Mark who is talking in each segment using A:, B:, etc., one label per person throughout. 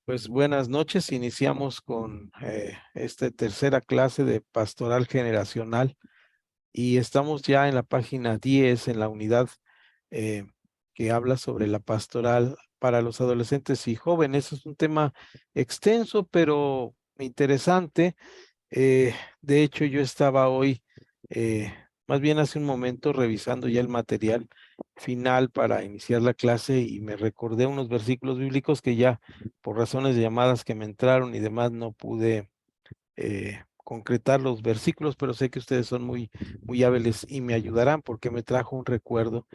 A: Pues buenas noches, iniciamos con esta tercera clase de pastoral generacional y estamos ya en la página 10 en la unidad eh, que habla sobre la pastoral para los adolescentes y jóvenes. Es un tema extenso pero interesante. De hecho, yo estaba hoy, más bien hace un momento, revisando ya el material final para iniciar la clase y me recordé unos versículos bíblicos que ya por razones de llamadas que me entraron y demás no pude concretar los versículos, pero sé que ustedes son muy hábiles y me ayudarán porque me trajo un recuerdo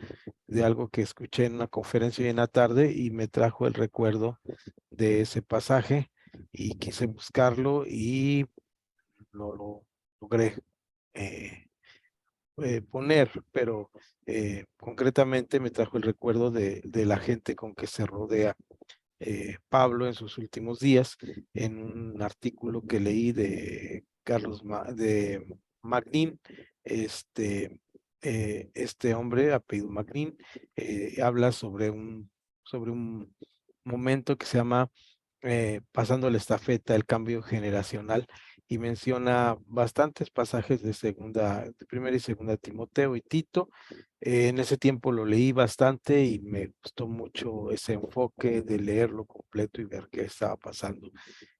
A: de algo que escuché en una conferencia hoy en la tarde y me trajo el recuerdo de ese pasaje y quise buscarlo y no lo logré eh, poner, pero concretamente me trajo el recuerdo de la gente con que se rodea Pablo en sus últimos días, en un artículo que leí de de Magnin, este hombre, apellido Magnin, habla sobre un momento que se llama pasando la estafeta, el cambio generacional, y menciona bastantes pasajes de primera y segunda Timoteo y Tito. En ese tiempo lo leí bastante y me gustó mucho ese enfoque de leerlo completo y ver qué estaba pasando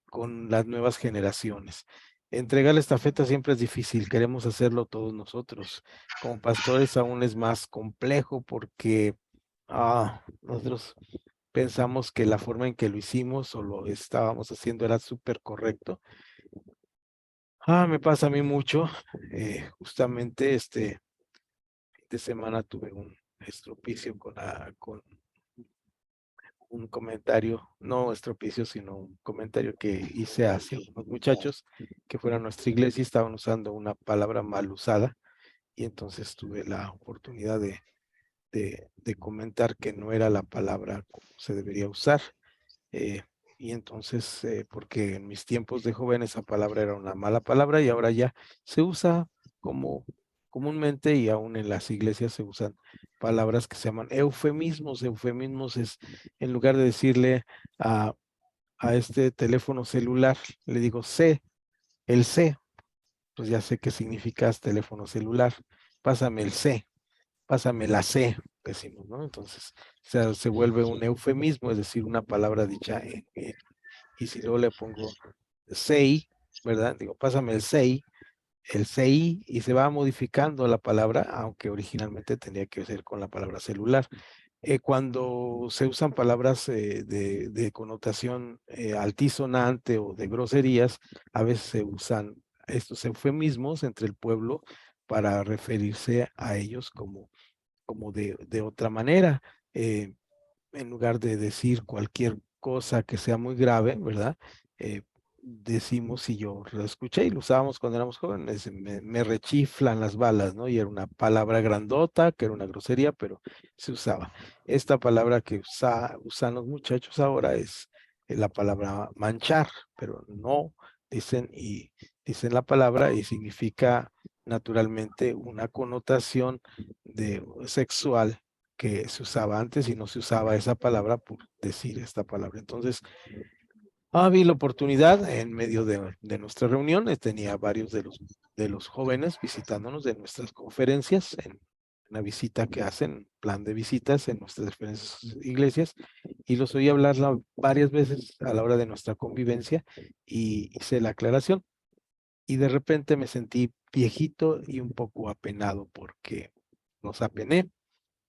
A: con las nuevas generaciones. Entregar la estafeta siempre es difícil, queremos hacerlo todos nosotros. Como pastores aún es más complejo porque nosotros pensamos que la forma en que lo hicimos o lo estábamos haciendo era súper correcto. Me pasa a mí mucho. Justamente este fin de semana tuve un estropicio con un comentario, no estropicio, sino un comentario que hice hacia los muchachos que fueron a nuestra iglesia y estaban usando una palabra mal usada y entonces tuve la oportunidad de comentar que no era la palabra como se debería usar. eh, y entonces, porque en mis tiempos de joven esa palabra era una mala palabra y ahora ya se usa como comúnmente y aún en las iglesias se usan palabras que se llaman eufemismos. Eufemismos es en lugar de decirle a, a este teléfono celular, le digo el C, pues ya sé qué significa teléfono celular. Pásame el C, pásame la C, decimos, ¿no? Entonces, se vuelve un eufemismo, es decir, una palabra dicha y si luego le pongo CI, ¿verdad? Digo, pásame el CI, y se va modificando la palabra, aunque originalmente tenía que ser con la palabra celular. Cuando se usan palabras de connotación altisonante o de groserías, a veces se usan estos eufemismos entre el pueblo para referirse a ellos como de otra manera. Eh, en lugar de decir cualquier cosa que sea muy grave, ¿verdad? Decimos, y yo lo escuché y lo usábamos cuando éramos jóvenes, me rechiflan las balas, ¿no? Y era una palabra grandota, que era una grosería, pero se usaba. Esta palabra que usan los muchachos ahora es la palabra manchar, pero no dicen la palabra y significa naturalmente una connotación de sexual que se usaba antes y no se usaba esa palabra por decir esta palabra. Entonces, vi la oportunidad en medio de nuestra reunión, tenía varios de los jóvenes visitándonos de nuestras conferencias, en una visita que hacen, plan de visitas en nuestras diferentes iglesias, y los oí hablar varias veces a la hora de nuestra convivencia y hice la aclaración. Y de repente me sentí viejito y un poco apenado porque nos apené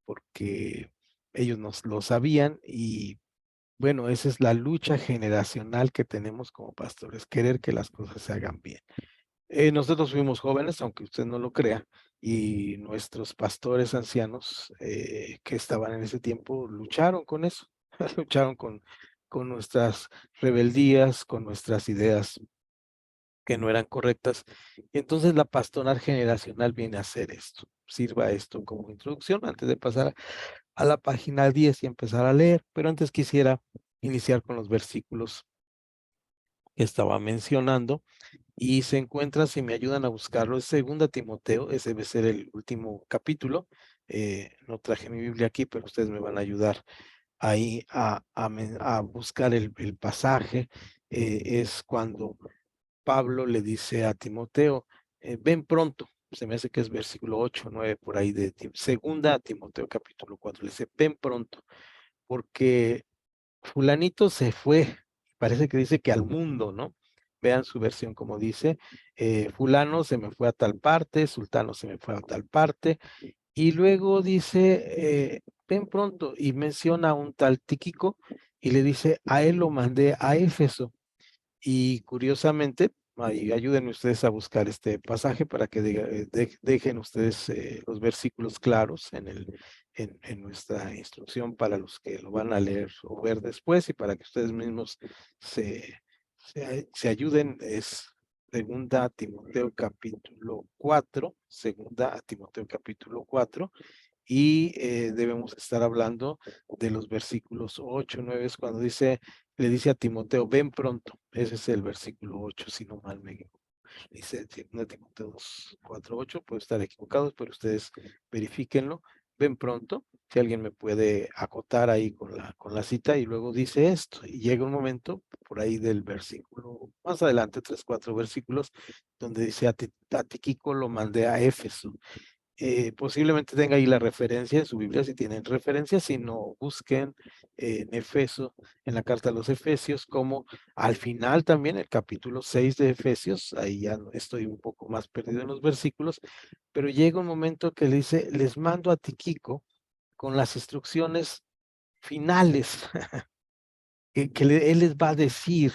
A: porque ellos nos lo sabían y bueno, esa es la lucha generacional que tenemos como pastores, querer que las cosas se hagan bien. Nosotros fuimos jóvenes, aunque usted no lo crea, y nuestros pastores ancianos que estaban en ese tiempo lucharon con eso, lucharon con nuestras rebeldías, con nuestras ideas que no eran correctas. Y entonces la pastoral generacional viene a hacer esto. Sirva esto como introducción antes de pasar a la página 10 y empezar a leer, pero antes quisiera iniciar con los versículos que estaba mencionando y se encuentra, si me ayudan a buscarlo, es segunda Timoteo, ese debe ser el último capítulo. No traje mi Biblia aquí, pero ustedes me van a ayudar. ahí a buscar el pasaje, es cuando Pablo le dice a Timoteo, ven pronto. Se me hace que es versículo 8, 9, por ahí de segunda a Timoteo capítulo 4. Le dice, ven pronto, porque fulanito se fue, parece que dice que al mundo, ¿no? Vean su versión como dice, fulano se me fue a tal parte, sultano se me fue a tal parte, y luego dice, ven pronto, y menciona a un tal Tíquico, y le dice, a él lo mandé a Éfeso. Y curiosamente, ahí ayúdenme ustedes a buscar este pasaje para que dejen ustedes los versículos claros en nuestra instrucción para los que lo van a leer o ver después y para que ustedes mismos se ayuden. Es segunda a Timoteo capítulo 4, segunda a Timoteo capítulo 4, y debemos estar hablando de los versículos 8, 9, es cuando dice, le dice a Timoteo, ven pronto. Ese es el versículo 8, si no mal me equivoco. Dice 2 Timoteo 2, 4, 8, puedo estar equivocados, pero ustedes verifíquenlo. Ven pronto, si alguien me puede acotar ahí con la cita, y luego dice esto, y llega un momento por ahí del versículo, más adelante, 3, 4 versículos, donde dice a Tíquico lo mandé a Éfeso. Posiblemente tenga ahí la referencia en su Biblia, si tienen referencia, si no, busquen en Efeso, en la carta a los Efesios, como al final también, el capítulo 6 de Efesios, ahí ya estoy un poco más perdido en los versículos, pero llega un momento que le dice, les mando a Tiquico con las instrucciones finales que él les va a decir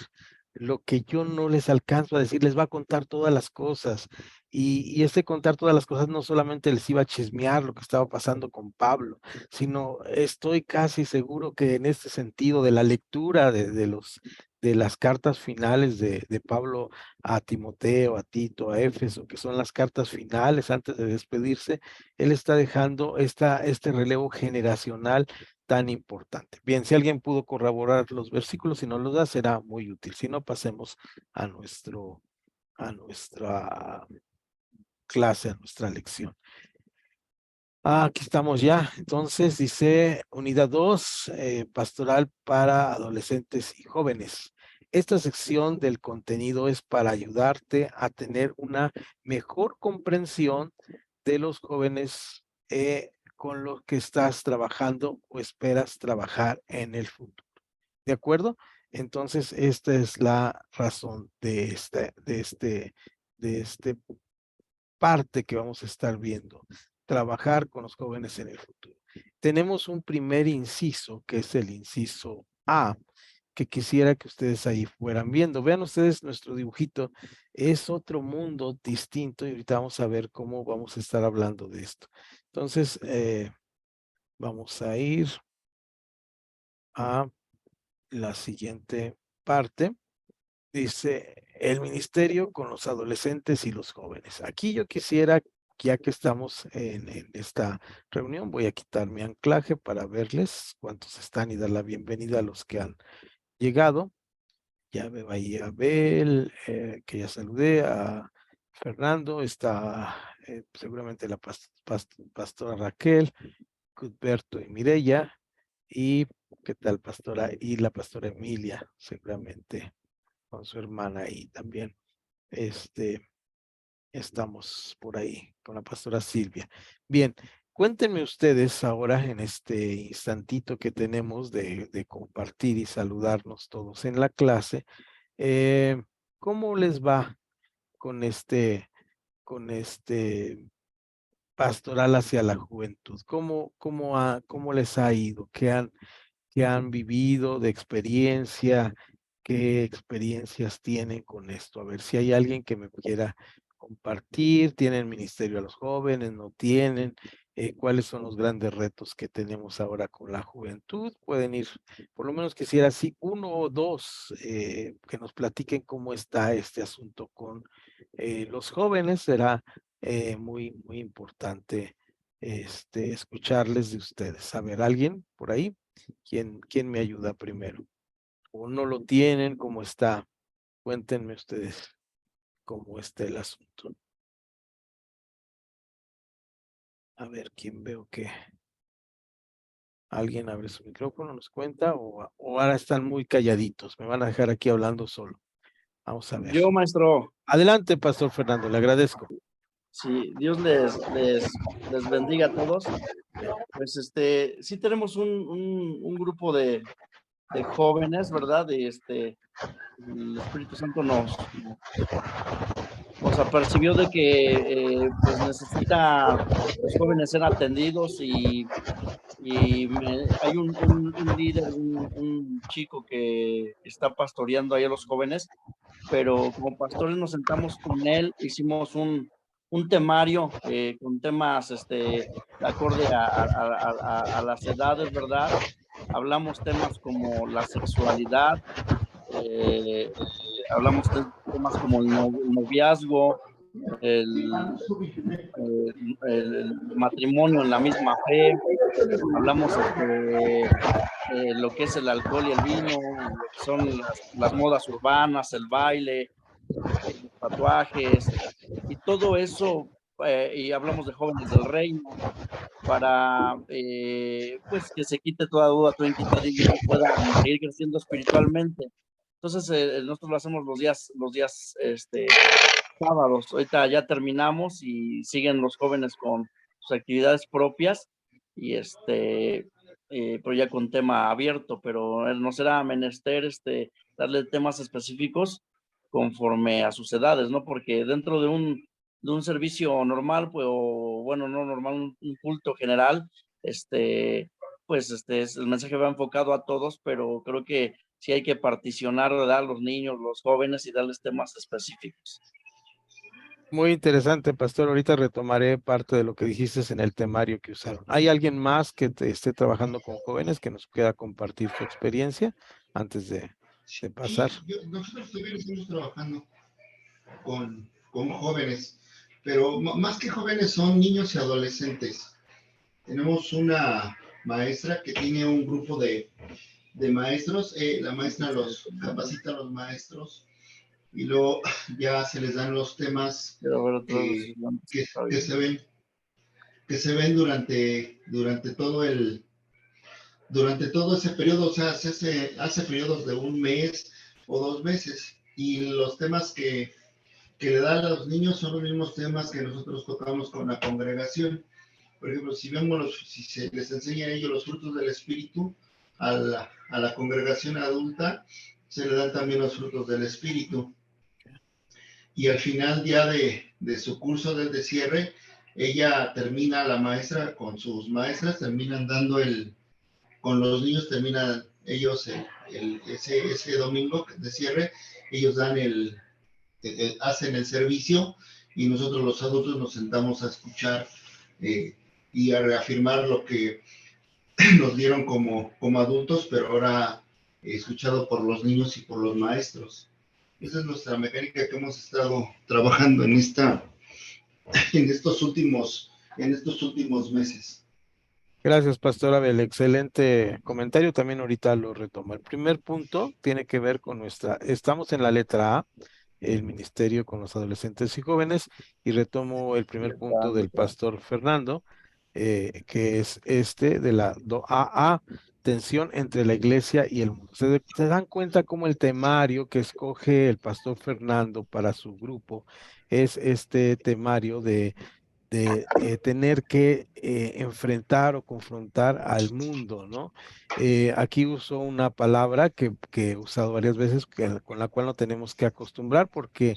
A: lo que yo no les alcanzo a decir, les va a contar todas las cosas. Y este contar todas las cosas no solamente les iba a chismear lo que estaba pasando con Pablo, sino estoy casi seguro que en este sentido de la lectura de las cartas finales de Pablo a Timoteo, a Tito, a Éfeso, que son las cartas finales antes de despedirse, él está dejando este relevo generacional tan importante. Bien, si alguien pudo corroborar los versículos y no los da, será muy útil. Si no, pasemos a a nuestra clase, a nuestra lección. Aquí estamos ya. Entonces dice unidad 2, pastoral para adolescentes y jóvenes. Esta sección del contenido es para ayudarte a tener una mejor comprensión de los jóvenes con los que estás trabajando o esperas trabajar en el futuro. ¿De acuerdo? Entonces, esta es la razón de este parte que vamos a estar viendo, trabajar con los jóvenes en el futuro. Tenemos un primer inciso, que es el inciso A, que quisiera que ustedes ahí fueran viendo. Vean ustedes nuestro dibujito, es otro mundo distinto y ahorita vamos a ver cómo vamos a estar hablando de esto. Entonces, vamos a ir a la siguiente parte. Dice, el ministerio con los adolescentes y los jóvenes. Aquí yo quisiera, ya que estamos en esta reunión, voy a quitar mi anclaje para verles cuántos están y dar la bienvenida a los que han llegado. Ya veo ahí a Abel, que ya saludé, a Fernando, está seguramente la pastora Raquel, Cuthberto y Mireya, y qué tal pastora, y la pastora Emilia, seguramente con su hermana ahí también. Este, estamos por ahí con la pastora Silvia. Bien, cuéntenme ustedes ahora en este instantito que tenemos de compartir y saludarnos todos en la clase, eh, ¿cómo les va con con este pastoral hacia la juventud? ¿Cómo les ha ido? ¿Qué han vivido de experiencia? ¿Qué experiencias tienen con esto? A ver si hay alguien que me quiera compartir. ¿Tienen ministerio a los jóvenes? ¿No tienen? ¿Cuáles son los grandes retos que tenemos ahora con la juventud? Pueden ir, por lo menos quisiera así, uno o dos que nos platiquen cómo está este asunto con los jóvenes. Será muy importante escucharles de ustedes. A ver, ¿alguien por ahí? ¿Quién me ayuda primero? ¿O no lo tienen? ¿Cómo está? Cuéntenme ustedes cómo está el asunto. A ver, ¿quién veo que? Alguien abre su micrófono, nos cuenta, o ahora están muy calladitos, me van a dejar aquí hablando solo. Vamos a ver.
B: Yo, maestro,
A: Adelante, Pastor Fernando, le agradezco.
B: si Dios les bendiga a todos. Pues sí tenemos un grupo de jóvenes, ¿verdad? El Espíritu Santo nos apercibió de que pues necesita los jóvenes ser atendidos hay un líder, un chico que está pastoreando ahí a los jóvenes, pero como pastores nos sentamos con él, hicimos un temario con temas acorde a las edades, ¿verdad? Hablamos temas como la sexualidad, eh, hablamos temas como el noviazgo, el, el matrimonio en la misma fe, hablamos lo que es el alcohol y el vino, lo que son las modas urbanas, el baile, los tatuajes y todo eso, y hablamos de jóvenes del reino para pues que se quite toda duda, toda inquietud y puedan seguir creciendo espiritualmente. Entonces, nosotros lo hacemos los días sábados. Ahorita ya terminamos y siguen los jóvenes con sus actividades propias y pero ya con tema abierto, pero no será menester darle temas específicos conforme a sus edades, ¿no? Porque dentro de un servicio normal, pues, o bueno, no normal, un culto general, pues el mensaje va enfocado a todos, pero creo que sí hay que particionar, ¿verdad? Los niños, los jóvenes y darles temas específicos.
A: Muy interesante, Pastor. Ahorita retomaré parte de lo que dijiste en el temario que usaron. ¿Hay alguien más que esté trabajando con jóvenes que nos quiera compartir su experiencia antes de pasar?
C: Sí, nosotros también estamos trabajando con jóvenes, pero más que jóvenes son niños y adolescentes. Tenemos una maestra que tiene un grupo de maestros, la maestra los capacita a los maestros y luego ya se les dan los temas
B: Quiero ver otros
C: eh,
B: que está
C: que
B: bien.
C: que se ven durante todo ese periodo, o sea, hace periodos de un mes o 2 meses. Y los temas que le dan a los niños son los mismos temas que nosotros tocamos con la congregación. Por ejemplo, si se les enseña a ellos los frutos del Espíritu, a la congregación adulta, se le dan también los frutos del Espíritu. Y al final ya de su curso de cierre, ella termina, la maestra con sus maestras, terminan dando con los niños terminan ellos ese domingo de cierre, ellos hacen el servicio y nosotros los adultos nos sentamos a escuchar y a reafirmar lo que nos dieron como adultos, pero ahora escuchado por los niños y por los maestros. Esa es nuestra mecánica que hemos estado trabajando en estos últimos meses.
A: Gracias, Pastor Abel. Excelente comentario. También ahorita lo retomo. El primer punto tiene que ver con estamos en la letra A, el ministerio con los adolescentes y jóvenes, y retomo el primer punto del Pastor Fernando, que es de la AA, tensión entre la iglesia y el mundo. Se dan cuenta cómo el temario que escoge el Pastor Fernando para su grupo es este temario de tener que enfrentar o confrontar al mundo, ¿no? Aquí uso una palabra que he usado varias veces, con la cual no tenemos que acostumbrar, porque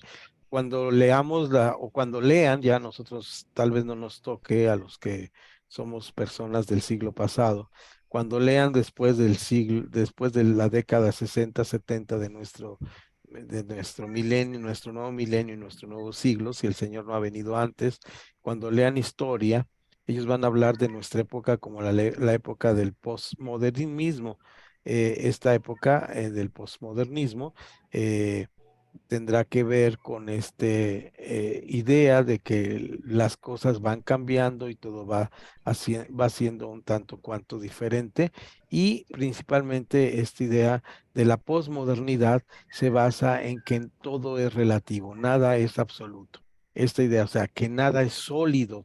A: cuando leamos o cuando lean, ya nosotros tal vez no nos toque a los que somos personas del siglo pasado. Cuando lean después de la década 60, 70 de nuestro milenio, nuestro nuevo milenio y nuestro nuevo siglo, si el Señor no ha venido antes, cuando lean historia, ellos van a hablar de nuestra época como la época del postmodernismo. Esta época del postmodernismo eh, tendrá que ver con idea de que las cosas van cambiando y todo va siendo un tanto cuanto diferente, y principalmente esta idea de la posmodernidad se basa en que todo es relativo, nada es absoluto. Esta idea, o sea, que nada es sólido,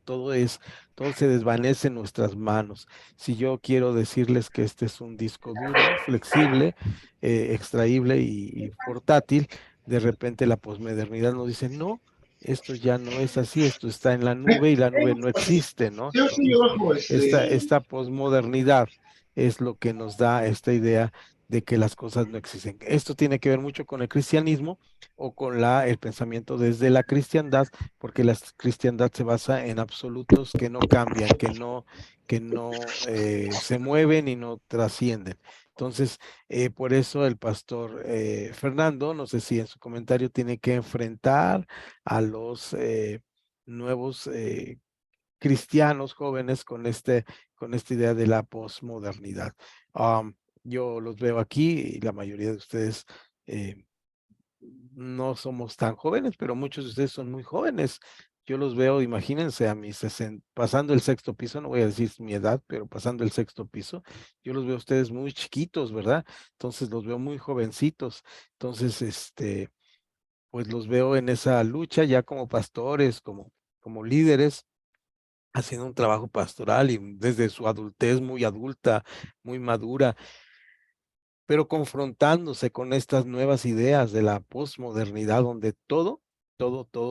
A: todo se desvanece en nuestras manos. Si yo quiero decirles que este es un disco duro, flexible, extraíble y portátil, de repente la posmodernidad nos dice, no, esto ya no es así, esto está en la nube y la nube no existe, ¿no?
C: Yo sí,
A: Entonces,
C: ojo,
A: esta posmodernidad es lo que nos da esta idea de que las cosas no existen. Esto tiene que ver mucho con el cristianismo o con el pensamiento desde la cristiandad, porque la cristiandad se basa en absolutos que no cambian, que no se mueven y no trascienden. Entonces, por eso el pastor Fernando, no sé si en su comentario tiene que enfrentar a los nuevos cristianos jóvenes con esta idea de la posmodernidad. Am, yo los veo aquí y la mayoría de ustedes eh, no somos tan jóvenes, pero muchos de ustedes son muy jóvenes. Yo los veo, imagínense, a mis 60, pasando el sexto piso, no voy a decir mi edad, pero pasando el sexto piso, yo los veo a ustedes muy chiquitos, ¿verdad? Entonces los veo muy jovencitos. Entonces, pues los veo en esa lucha ya como pastores, como líderes, haciendo un trabajo pastoral y desde su adultez muy adulta, muy madura, pero confrontándose con estas nuevas ideas de la posmodernidad, donde todo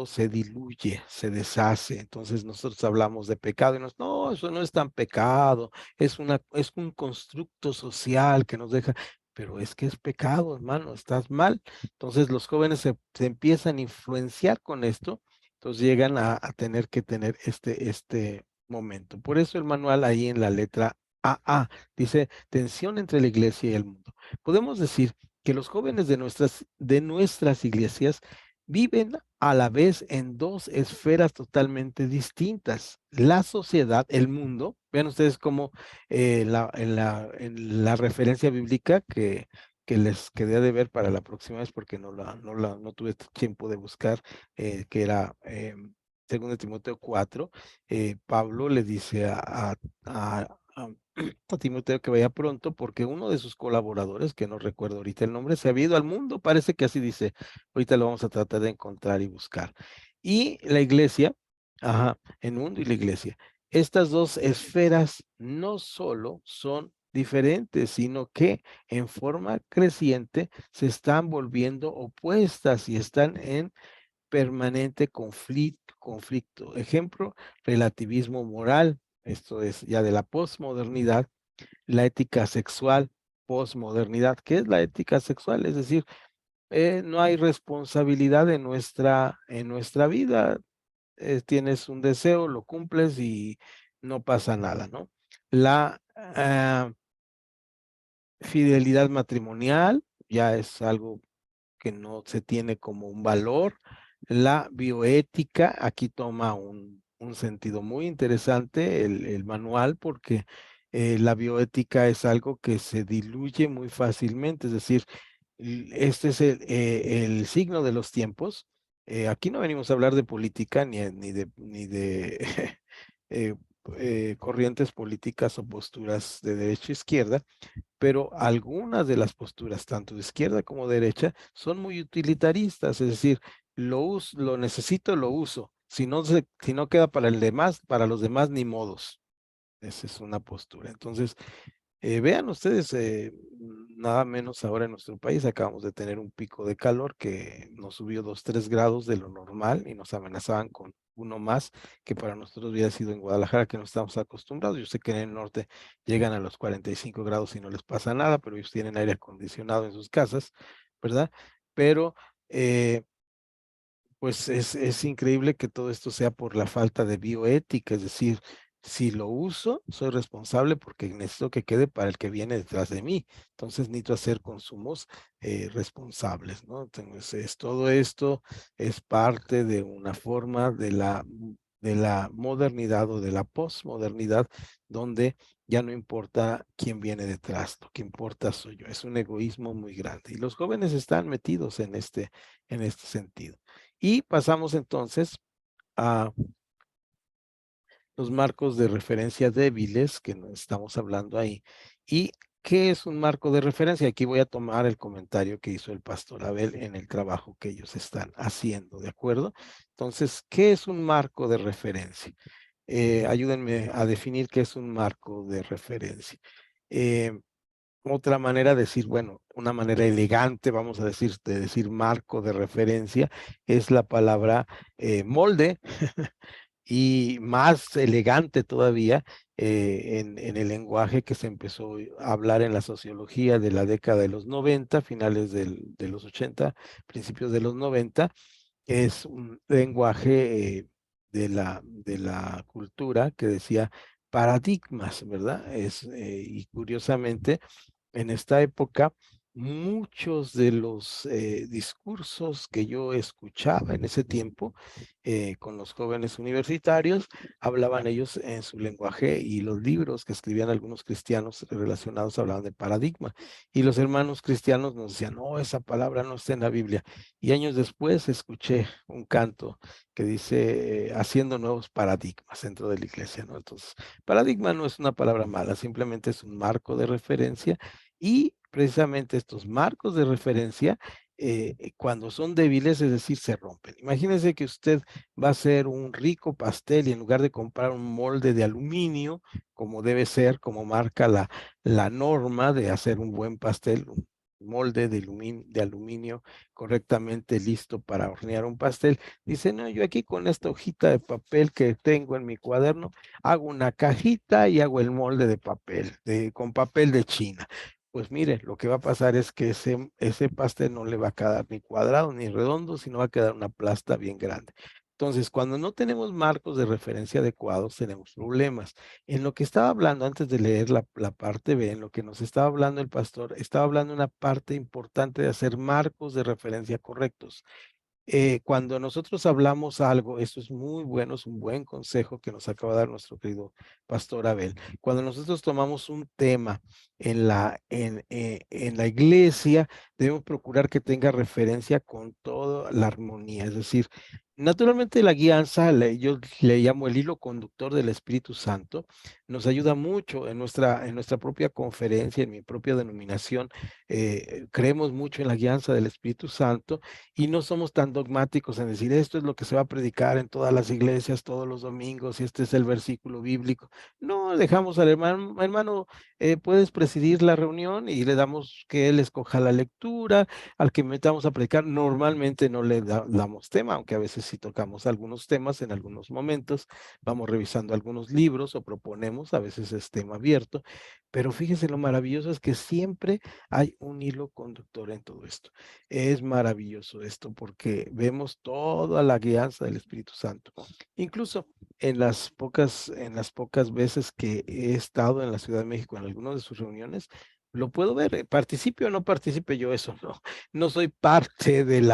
A: se diluye, se deshace. Entonces nosotros hablamos de pecado y no, eso no es tan pecado, es un constructo social que nos deja, pero es que es pecado, hermano, estás mal. Entonces los jóvenes se empiezan a influenciar con esto, entonces llegan a tener que tener este momento. Por eso el manual ahí en la letra AA dice tensión entre la iglesia y el mundo. Podemos decir que los jóvenes de nuestras iglesias viven a la vez en dos esferas totalmente distintas. La sociedad, el mundo, vean ustedes cómo en la referencia bíblica que les quedé de ver para la próxima vez porque no tuve tiempo de buscar, que era 2 Timoteo 4, Pablo le dice a Timoteo que vaya pronto porque uno de sus colaboradores, que no recuerdo ahorita el nombre, se había ido al mundo, parece que así dice, ahorita lo vamos a tratar de encontrar y buscar. Y la iglesia, ajá, el mundo y la iglesia, estas dos esferas no solo son diferentes, sino que en forma creciente se están volviendo opuestas y están en permanente conflicto. Ejemplo, relativismo moral, esto es ya de la posmodernidad, la ética sexual, posmodernidad. ¿Qué es la ética sexual? Es decir, no hay responsabilidad en nuestra vida. Tienes un deseo, lo cumples y no pasa nada, ¿no? La fidelidad matrimonial ya es algo que no se tiene como un valor. La bioética aquí toma un sentido muy interesante, el manual, porque la bioética es algo que se diluye muy fácilmente, es decir, este es el signo de los tiempos. Aquí no venimos a hablar de política ni de eh, corrientes políticas o posturas de derecha e izquierda, pero algunas de las posturas, tanto de izquierda como de derecha, son muy utilitaristas, es decir, lo necesito, lo uso. Si no queda para los demás, ni modos. Esa es una postura. Entonces, vean ustedes, nada menos ahora en nuestro país acabamos de tener un pico de calor que nos subió 2, 3 grados de lo normal y nos amenazaban con uno más que para nosotros hubiera sido en Guadalajara, que no estamos acostumbrados. Yo sé que en el norte llegan a los 45 grados y no les pasa nada, pero ellos tienen aire acondicionado en sus casas, ¿verdad? Pero pues es increíble que todo esto sea por la falta de bioética, es decir, si lo uso, soy responsable porque necesito que quede para el que viene detrás de mí. Entonces necesito hacer consumos responsables, ¿no? Entonces, todo esto es parte de una forma de la modernidad o de la posmodernidad, donde ya no importa quién viene detrás, lo que importa soy yo. Es un egoísmo muy grande. Y los jóvenes están metidos en este sentido. Y pasamos entonces a los marcos de referencia débiles que estamos hablando ahí. ¿Y qué es un marco de referencia? Aquí voy a tomar el comentario que hizo el pastor Abel en el trabajo que ellos están haciendo, ¿de acuerdo? Entonces, ¿qué es un marco de referencia? ayúdenme a definir qué es un marco de referencia. Otra manera de decir, bueno, una manera elegante, vamos a decir, de decir marco de referencia, es la palabra molde. Y más elegante todavía en el lenguaje que se empezó a hablar en la sociología de la década de los 90, finales de los 80, principios de los 90, es un lenguaje de la cultura que decía paradigmas, ¿verdad? Y curiosamente, en esta época, muchos de los discursos que yo escuchaba en ese tiempo con los jóvenes universitarios, hablaban ellos en su lenguaje y los libros que escribían algunos cristianos relacionados hablaban de paradigma. Y los hermanos cristianos nos decían, no, esa palabra no está en la Biblia. Y años después escuché un canto que dice, haciendo nuevos paradigmas dentro de la iglesia, ¿no? Entonces, paradigma no es una palabra mala, simplemente es un marco de referencia y precisamente estos marcos de referencia, cuando son débiles, es decir, se rompen. Imagínense que usted va a hacer un rico pastel y en lugar de comprar un molde de aluminio, como debe ser, como marca la norma de hacer un buen pastel, un molde de aluminio correctamente listo para hornear un pastel, dice, no, yo aquí con esta hojita de papel que tengo en mi cuaderno, hago una cajita y hago el molde de papel, con papel de China. Pues mire, lo que va a pasar es que ese pastel no le va a quedar ni cuadrado ni redondo, sino va a quedar una plasta bien grande. Entonces, cuando no tenemos marcos de referencia adecuados, tenemos problemas. En lo que estaba hablando antes de leer la parte B, en lo que nos estaba hablando el pastor, estaba hablando una parte importante de hacer marcos de referencia correctos. Cuando nosotros hablamos algo, esto es muy bueno, es un buen consejo que nos acaba de dar nuestro querido pastor Abel. Cuando nosotros tomamos un tema en la iglesia, debemos procurar que tenga referencia con toda la armonía. Es decir, naturalmente la guianza, yo le llamo el hilo conductor del Espíritu Santo, nos ayuda mucho en nuestra propia conferencia, en mi propia denominación. Creemos mucho en la guianza del Espíritu Santo y no somos tan dogmáticos en decir esto es lo que se va a predicar en todas las iglesias todos los domingos y este es el versículo bíblico. No, dejamos al hermano, puedes presidir la reunión y le damos que él escoja la lectura, al que metamos a predicar. Normalmente no le damos tema, aunque a veces sí tocamos algunos temas en algunos momentos, vamos revisando algunos libros o proponemos, a veces es tema abierto, pero fíjese lo maravilloso es que siempre hay un hilo conductor en todo esto. Es maravilloso esto porque vemos toda la guianza del Espíritu Santo. Incluso en las pocas veces que he estado en la Ciudad de México en algunas de sus reuniones, lo puedo ver, participe o no participe yo, eso no, no soy parte del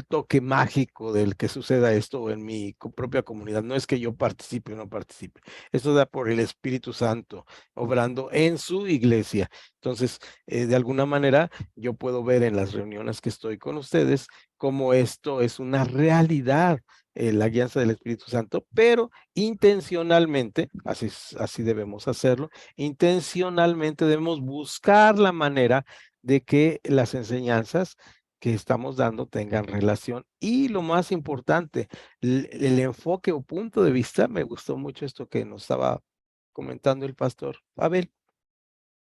A: toque mágico del que suceda esto en mi propia comunidad, no es que yo participe o no participe, esto da por el Espíritu Santo obrando en su iglesia. Entonces, de alguna manera, yo puedo ver en las reuniones que estoy con ustedes cómo esto es una realidad, la guianza del Espíritu Santo, pero intencionalmente, así debemos hacerlo, intencionalmente debemos buscar la manera de que las enseñanzas que estamos dando tengan relación y lo más importante, el enfoque o punto de vista, me gustó mucho esto que nos estaba comentando el pastor Abel,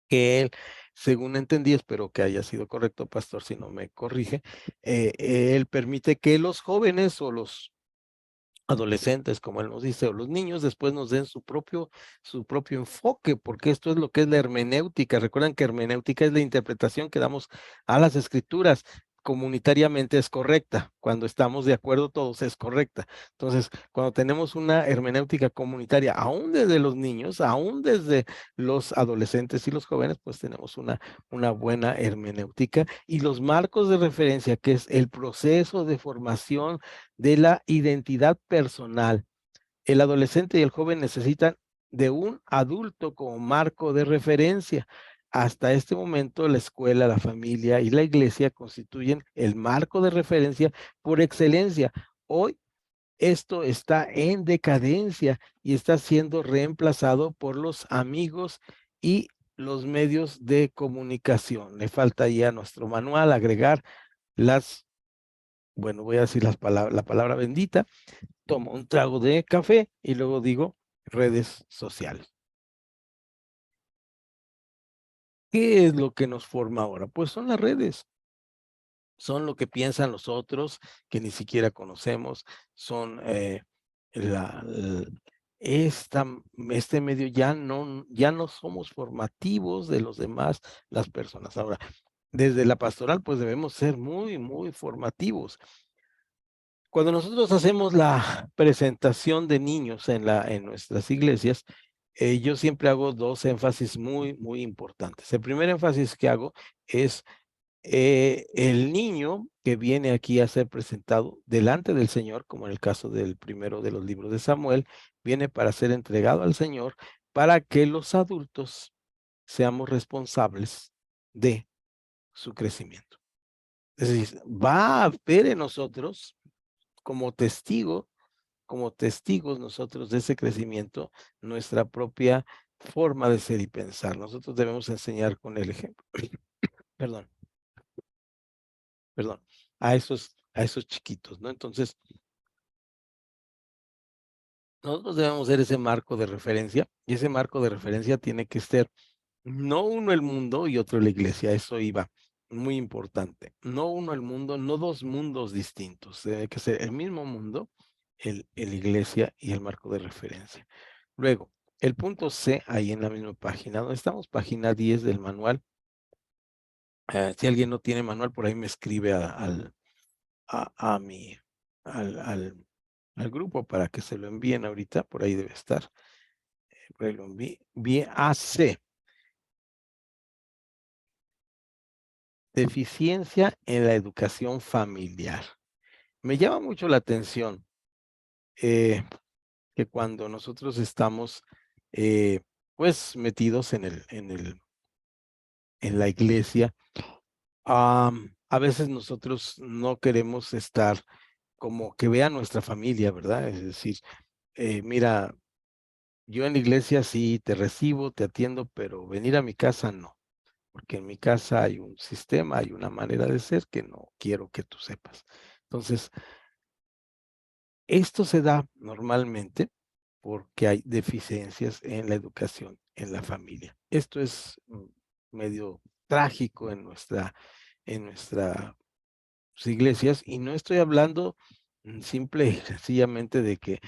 A: que él, según entendí, espero que haya sido correcto, pastor, si no me corrige, él permite que los jóvenes o los adolescentes, como él nos dice, o los niños después nos den su propio enfoque, porque esto es lo que es la hermenéutica. Recuerdan que hermenéutica es la interpretación que damos a las escrituras. Comunitariamente es correcta, cuando estamos de acuerdo todos es correcta. Entonces, cuando tenemos una hermenéutica comunitaria, aún desde los niños, aún desde los adolescentes y los jóvenes, pues tenemos una buena hermenéutica y los marcos de referencia, que es el proceso de formación de la identidad personal. El adolescente y el joven necesitan de un adulto como marco de referencia. Hasta este momento, la escuela, la familia y la iglesia constituyen el marco de referencia por excelencia. Hoy esto está en decadencia y está siendo reemplazado por los amigos y los medios de comunicación. Le falta ya a nuestro manual agregar bueno, voy a decir la palabra bendita, tomo un trago de café y luego digo, redes sociales. ¿Qué es lo que nos forma ahora? Pues son las redes. Son lo que piensan los otros que ni siquiera conocemos, son la, l- este medio ya no somos formativos de los demás, las personas. Ahora, desde la pastoral, pues debemos ser muy, muy formativos. Cuando nosotros hacemos la presentación de niños en nuestras iglesias, yo siempre hago dos énfasis muy, muy importantes. El primer énfasis que hago es el niño que viene aquí a ser presentado delante del Señor, como en el caso del primero de los libros de Samuel, viene para ser entregado al Señor para que los adultos seamos responsables de su crecimiento. Es decir, va a ver en nosotros como testigo, como testigos nosotros de ese crecimiento, nuestra propia forma de ser y pensar. Nosotros debemos enseñar con el ejemplo. Perdón. Perdón, a esos chiquitos, ¿no? Entonces, nosotros debemos ser ese marco de referencia, y ese marco de referencia tiene que ser no uno el mundo y otro la iglesia, eso iba, muy importante. No uno el mundo, no dos mundos distintos, debe que ser el mismo mundo, el iglesia y el marco de referencia. Luego, el punto C, ahí en la misma página, donde estamos, página 10 del manual. Si alguien no tiene manual, por ahí me escribe a mi, al grupo para que se lo envíen ahorita, por ahí debe estar. Por ahí lo envié a C. Deficiencia en la educación familiar. Me llama mucho la atención que cuando nosotros estamos pues metidos en la iglesia, a veces nosotros no queremos estar como que vea nuestra familia, ¿verdad? Es decir, mira, yo en la iglesia sí te recibo, te atiendo, pero venir a mi casa no, porque en mi casa hay un sistema, hay una manera de ser que no quiero que tú sepas. Entonces, esto se da normalmente porque hay deficiencias en la educación en la familia. Esto es medio trágico en nuestras iglesias, y no estoy hablando simple y sencillamente de que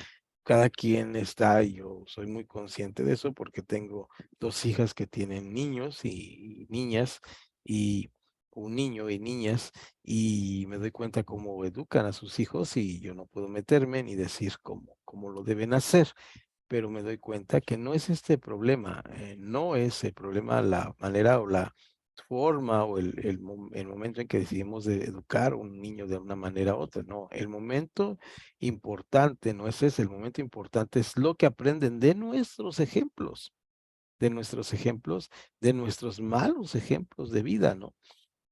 A: cada quien está, y yo soy muy consciente de eso porque tengo dos hijas que tienen niños y niñas, y un niño y niñas, y me doy cuenta cómo educan a sus hijos, y yo no puedo meterme ni decir cómo lo deben hacer, pero me doy cuenta que no es este problema, no es el problema la manera o la forma o el momento en que decidimos de educar a un niño de una manera u otra, no, el momento importante no es ese, el momento importante es lo que aprenden de nuestros ejemplos, de nuestros malos ejemplos de vida, ¿no?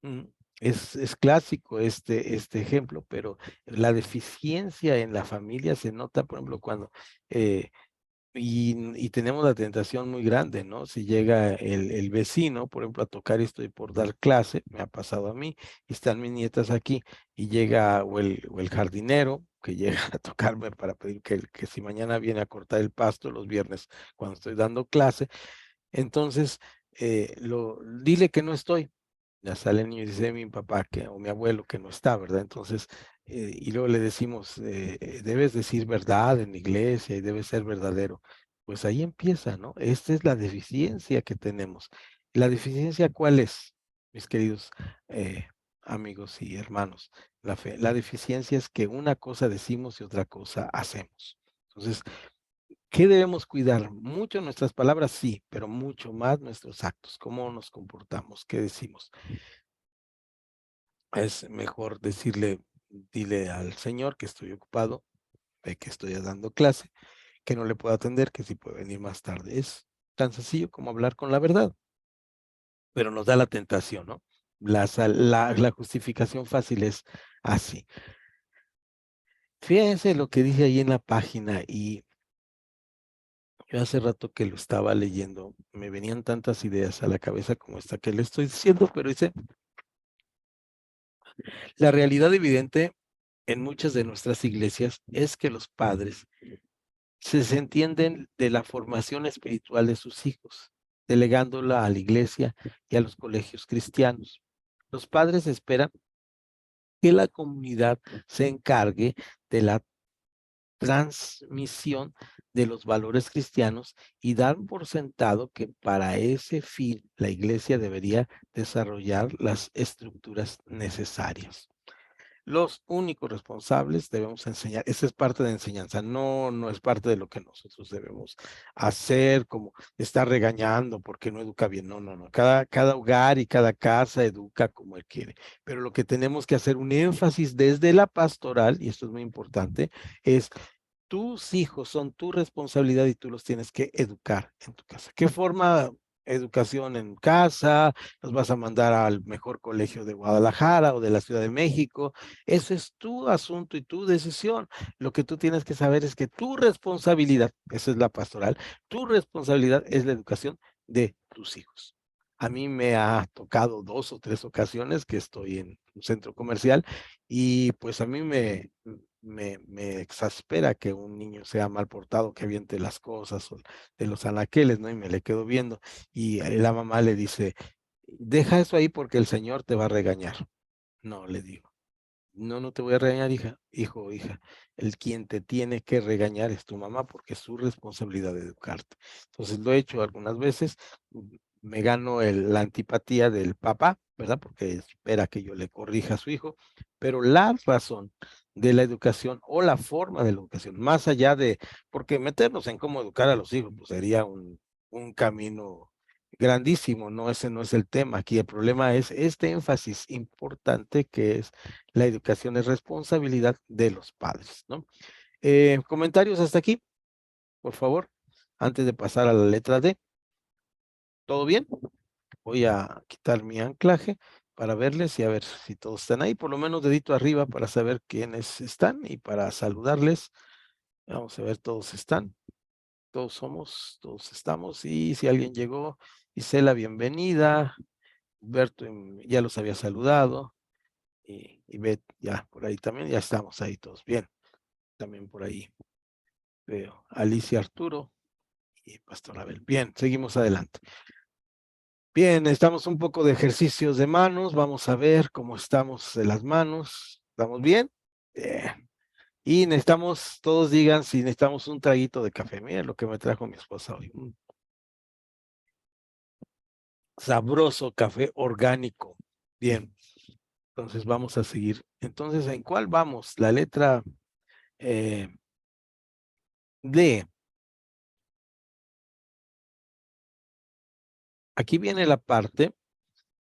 A: Mm, es clásico este ejemplo, pero la deficiencia en la familia se nota, por ejemplo, cuando y tenemos la tentación muy grande, ¿no? Si llega el vecino, por ejemplo, a tocar, estoy por dar clase, me ha pasado a mí, y están mis nietas aquí, y llega, o el jardinero, que llega a tocarme para pedir que si mañana viene a cortar el pasto los viernes cuando estoy dando clase, entonces, dile que no estoy. Ya sale el niño y dice mi papá o mi abuelo que no está, ¿verdad? Entonces, y luego le decimos, debes decir verdad en la iglesia y debes ser verdadero. Pues ahí empieza, ¿no? Esta es la deficiencia que tenemos. ¿La deficiencia cuál es, mis queridos eh, amigos y hermanos? La fe. La deficiencia es que una cosa decimos y otra cosa hacemos. Entonces, ¿qué debemos cuidar? Mucho nuestras palabras, sí, pero mucho más nuestros actos, cómo nos comportamos, qué decimos. Es mejor dile al Señor que estoy ocupado, que estoy dando clase, que no le puedo atender, que si puede venir más tarde. Es tan sencillo como hablar con la verdad, pero nos da la tentación, ¿no? La justificación fácil es así. Fíjense lo que dice ahí en la página, y yo hace rato que lo estaba leyendo, me venían tantas ideas a la cabeza como esta que le estoy diciendo, pero dice, la realidad evidente en muchas de nuestras iglesias es que los padres se entienden de la formación espiritual de sus hijos, delegándola a la iglesia y a los colegios cristianos. Los padres esperan que la comunidad se encargue de la transmisión de los valores cristianos y dan por sentado que para ese fin la iglesia debería desarrollar las estructuras necesarias. Los únicos responsables debemos enseñar, esa es parte de enseñanza, no es parte de lo que nosotros debemos hacer, como estar regañando porque no educa bien, no. Cada hogar y cada casa educa como él quiere, pero lo que tenemos que hacer un énfasis desde la pastoral, y esto es muy importante, es tus hijos son tu responsabilidad y tú los tienes que educar en tu casa. ¿Qué forma educación en casa? ¿Los vas a mandar al mejor colegio de Guadalajara o de la Ciudad de México? Eso es tu asunto y tu decisión. Lo que tú tienes que saber es que tu responsabilidad, esa es la pastoral, tu responsabilidad es la educación de tus hijos. A mí me ha tocado 2 o 3 ocasiones que estoy en un centro comercial y pues a mí me exaspera que un niño sea mal portado, que aviente las cosas o de los anaqueles, ¿no? Y me le quedo viendo y la mamá le dice, deja eso ahí porque el Señor te va a regañar. No, le digo. No te voy a regañar, hija, hijo o hija. El quien te tiene que regañar es tu mamá porque es su responsabilidad de educarte. Entonces lo he hecho algunas veces, me gano la antipatía del papá, ¿verdad? Porque espera que yo le corrija a su hijo, pero la razón de la educación o la forma de la educación, más allá de, porque meternos en cómo educar a los hijos, pues sería un camino grandísimo, no, ese no es el tema. Aquí el problema es este énfasis importante que es la educación es responsabilidad de los padres, ¿no? Comentarios hasta aquí, por favor, antes de pasar a la letra D. ¿Todo bien? Voy a quitar mi anclaje para verles y a ver si todos están ahí, por lo menos dedito arriba para saber quiénes están y para saludarles. Vamos a ver, todos están, todos estamos y si alguien llegó, Isela, bienvenida. Humberto ya los había saludado y Bet ya por ahí también, ya estamos ahí todos bien. También por ahí veo Alicia Arturo y Pastor Abel. Bien, seguimos adelante. Bien, estamos un poco de ejercicios de manos. Vamos a ver cómo estamos de las manos. ¿Estamos bien? Bien. Y necesitamos, todos digan si necesitamos un traguito de café. Miren lo que me trajo mi esposa hoy. Un sabroso café orgánico. Bien, entonces vamos a seguir. Entonces, ¿en cuál vamos? La letra D. Aquí viene la parte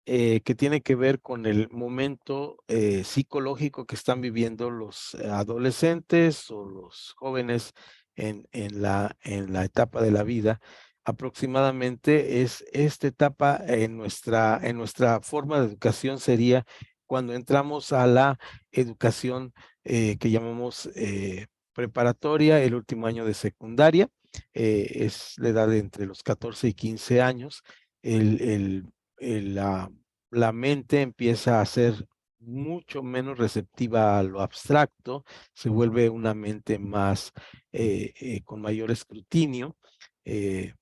A: que tiene que ver con el momento psicológico que están viviendo los adolescentes o los jóvenes en la etapa de la vida. Aproximadamente es esta etapa en nuestra forma de educación sería cuando entramos a la educación que llamamos preparatoria, el último año de secundaria, es la edad de entre los 14 y 15 años. La mente empieza a ser mucho menos receptiva a lo abstracto, se vuelve una mente más con mayor escrutinio. eh,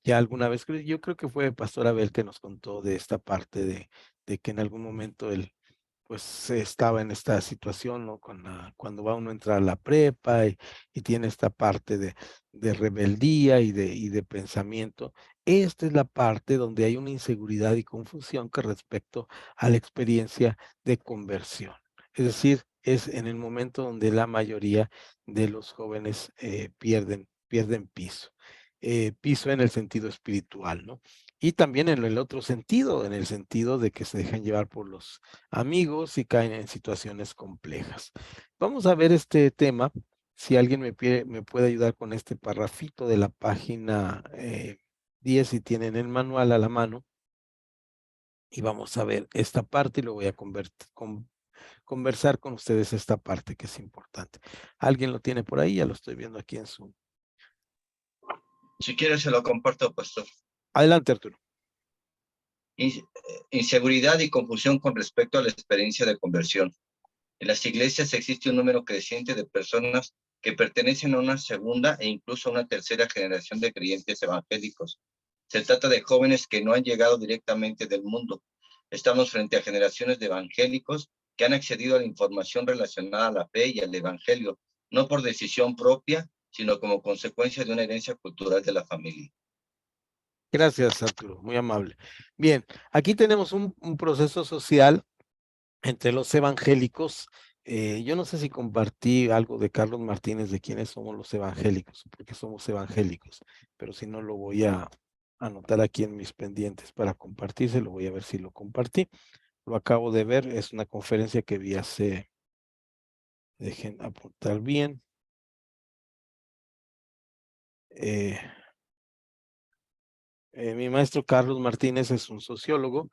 A: ya alguna vez, yo creo que fue Pastor Abel que nos contó de esta parte de que en algún momento él pues estaba en esta situación, ¿no? Cuando va uno a entrar a la prepa y tiene esta parte de rebeldía y de pensamiento. Esta es la parte donde hay una inseguridad y confusión con respecto a la experiencia de conversión. Es decir, es en el momento donde la mayoría de los jóvenes pierden piso. Piso en el sentido espiritual, ¿no? Y también en el otro sentido, en el sentido de que se dejan llevar por los amigos y caen en situaciones complejas. Vamos a ver este tema. Si alguien me puede ayudar con este parrafito de la página 10, si tienen el manual a la mano. Y vamos a ver esta parte y lo voy a conversar con ustedes esta parte que es importante. ¿Alguien lo tiene por ahí? Ya lo estoy viendo aquí en Zoom.
D: Si quieres se lo comparto, pastor.
A: Adelante, Arturo.
D: Inseguridad y confusión con respecto a la experiencia de conversión. En las iglesias existe un número creciente de personas que pertenecen a una segunda e incluso a una tercera generación de creyentes evangélicos. Se trata de jóvenes que no han llegado directamente del mundo. Estamos frente a generaciones de evangélicos que han accedido a la información relacionada a la fe y al evangelio, no por decisión propia, sino como consecuencia de una herencia cultural de la familia.
A: Gracias, Arturo, muy amable. Bien, aquí tenemos un proceso social entre los evangélicos. Yo no sé si compartí algo de Carlos Martínez de quiénes somos los evangélicos, porque somos evangélicos, pero si no lo voy a anotar aquí en mis pendientes para compartírselo, voy a ver si lo compartí. Lo acabo de ver, es una conferencia que vi hace, dejen apuntar bien. Mi maestro Carlos Martínez es un sociólogo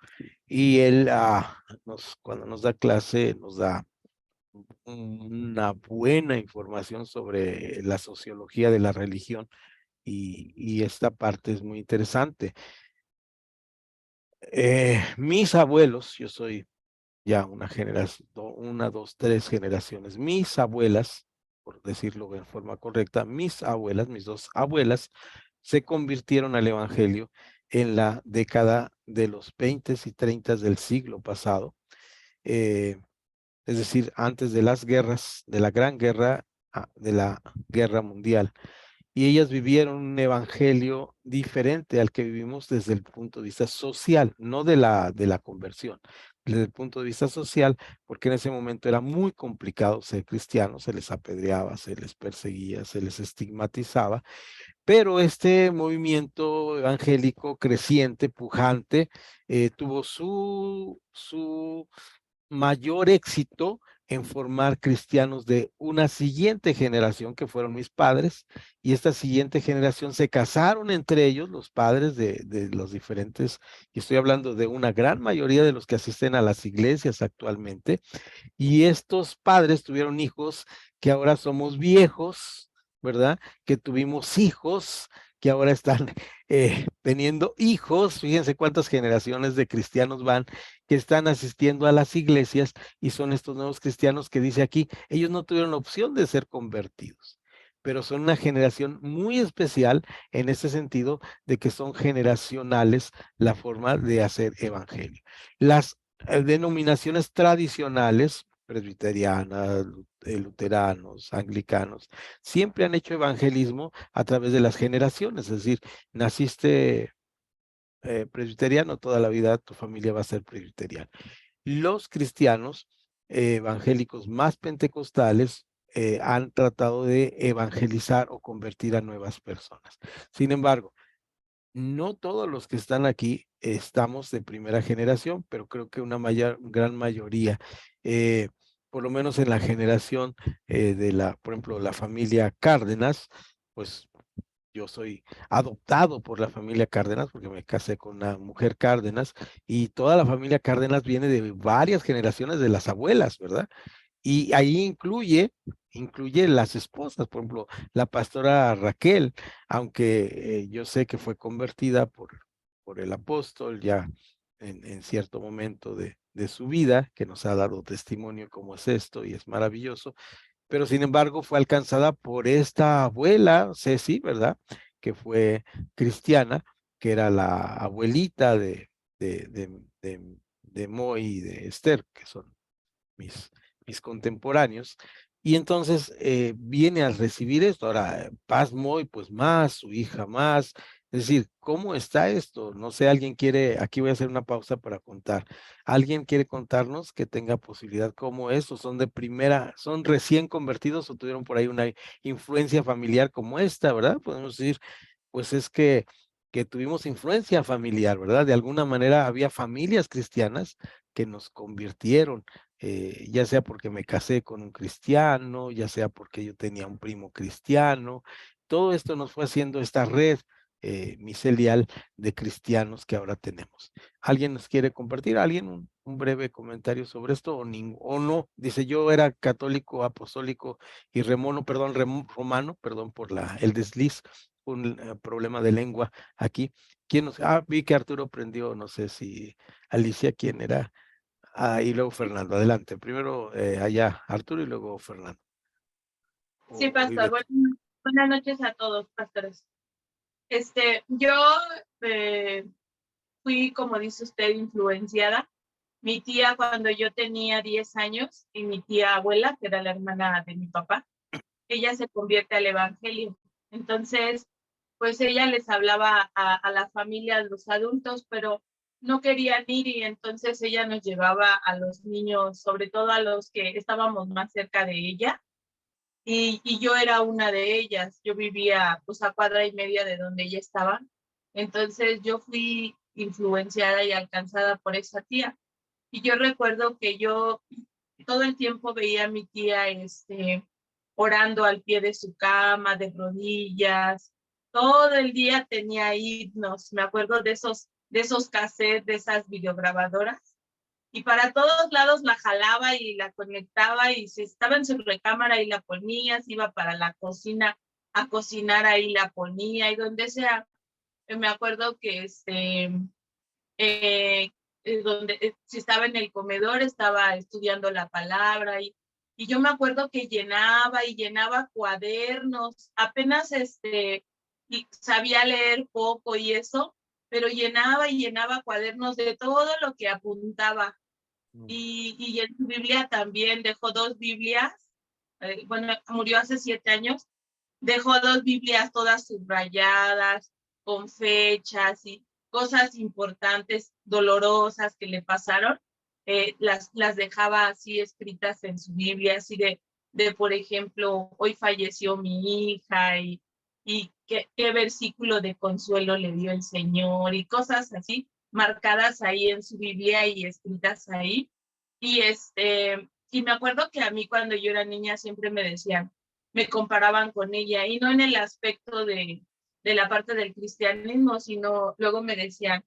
A: y él cuando nos da clase nos da una buena información sobre la sociología de la religión y esta parte es muy interesante. Mis abuelos, yo soy ya una generación, una, dos, tres generaciones, mis abuelas, por decirlo de forma correcta, mis abuelas, mis dos abuelas, se convirtieron al evangelio en la década de los 20 y 30 del siglo pasado. Es decir, antes de las guerras, de la gran guerra, de la guerra mundial. Y ellas vivieron un evangelio diferente al que vivimos desde el punto de vista social, no de la conversión, desde el punto de vista social, porque en ese momento era muy complicado ser cristiano, se les apedreaba, se les perseguía, se les estigmatizaba, pero este movimiento evangélico creciente, pujante, tuvo su mayor éxito en formar cristianos de una siguiente generación, que fueron mis padres, y esta siguiente generación se casaron entre ellos, los padres de los diferentes, y estoy hablando de una gran mayoría de los que asisten a las iglesias actualmente, y estos padres tuvieron hijos que ahora somos viejos, ¿verdad? Que tuvimos hijos que ahora están teniendo hijos. Fíjense cuántas generaciones de cristianos van que están asistiendo a las iglesias y son estos nuevos cristianos que dice aquí, ellos no tuvieron la opción de ser convertidos, pero son una generación muy especial en ese sentido de que son generacionales la forma de hacer evangelio. Las denominaciones tradicionales, presbiterianas, luteranos, anglicanos, siempre han hecho evangelismo a través de las generaciones, es decir, naciste presbiteriano, toda la vida tu familia va a ser presbiteriana. Los cristianos evangélicos más pentecostales han tratado de evangelizar o convertir a nuevas personas. Sin embargo, no todos los que están aquí estamos de primera generación, pero creo que una gran mayoría, eh, por lo menos en la generación de por ejemplo, la familia Cárdenas, pues yo soy adoptado por la familia Cárdenas porque me casé con una mujer Cárdenas y toda la familia Cárdenas viene de varias generaciones de las abuelas, ¿verdad? Y ahí incluye las esposas, por ejemplo, la pastora Raquel, aunque yo sé que fue convertida por el apóstol ya en cierto momento de su vida, que nos ha dado testimonio cómo es esto y es maravilloso, pero sin embargo fue alcanzada por esta abuela, Ceci, ¿verdad? Que fue cristiana, que era la abuelita de, de, de Moy y de Esther, que son mis, mis contemporáneos, y entonces viene a recibir esto. Ahora, Paz Moy, pues más, su hija más. Es decir, ¿cómo está esto? No sé, alguien quiere, aquí voy a hacer una pausa para contar. ¿Alguien quiere contarnos que tenga posibilidad cómo es? ¿O son de primera, son recién convertidos o tuvieron por ahí una influencia familiar como esta, ¿verdad? Podemos decir, pues es que tuvimos influencia familiar, ¿verdad? De alguna manera había familias cristianas que nos convirtieron, ya sea porque me casé con un cristiano, ya sea porque yo tenía un primo cristiano. Todo esto nos fue haciendo esta red micelial de cristianos que ahora tenemos. ¿Alguien nos quiere compartir? ¿Alguien un breve comentario sobre esto o no? Dice, yo era católico, apostólico y romano, perdón por el desliz, un problema de lengua aquí. ¿Quién nos? Vi que Arturo prendió, no sé si Alicia, ¿quién era? Y luego Fernando, adelante. Primero allá Arturo y luego Fernando.
E: Sí,
A: o
E: pastor.
A: Ivette?
E: Buenas noches a todos, pastores. Yo fui, como dice usted, influenciada. Mi tía, cuando yo tenía 10 años, y mi tía abuela, que era la hermana de mi papá, ella se convierte al evangelio. Entonces, pues ella les hablaba a la familia, a los adultos, pero no querían ir y entonces ella nos llevaba a los niños, sobre todo a los que estábamos más cerca de ella. Y yo era una de ellas. Yo vivía pues a cuadra y media de donde ella estaba. Entonces yo fui influenciada y alcanzada por esa tía. Y yo recuerdo que yo todo el tiempo veía a mi tía orando al pie de su cama, de rodillas. Todo el día tenía himnos. Me acuerdo de esos cassettes, de esas videograbadoras. Y para todos lados la jalaba y la conectaba, y si estaba en su recámara y la ponía, si iba para la cocina a cocinar, ahí la ponía, y donde sea. Me acuerdo que si estaba en el comedor, estaba estudiando la palabra, y yo me acuerdo que llenaba y llenaba cuadernos. Apenas y sabía leer poco y eso, pero llenaba y llenaba cuadernos de todo lo que apuntaba. Y en su Biblia también dejó 2 Biblias. Bueno, murió hace 7 años. Dejó 2 Biblias todas subrayadas, con fechas y cosas importantes, dolorosas que le pasaron. Las dejaba así escritas en su Biblia, así por ejemplo, hoy falleció mi hija, y qué versículo de consuelo le dio el Señor, y cosas así marcadas ahí en su Biblia y escritas ahí. Y me acuerdo que a mí cuando yo era niña siempre me comparaban con ella, y no en el aspecto de la parte del cristianismo, sino luego me decían,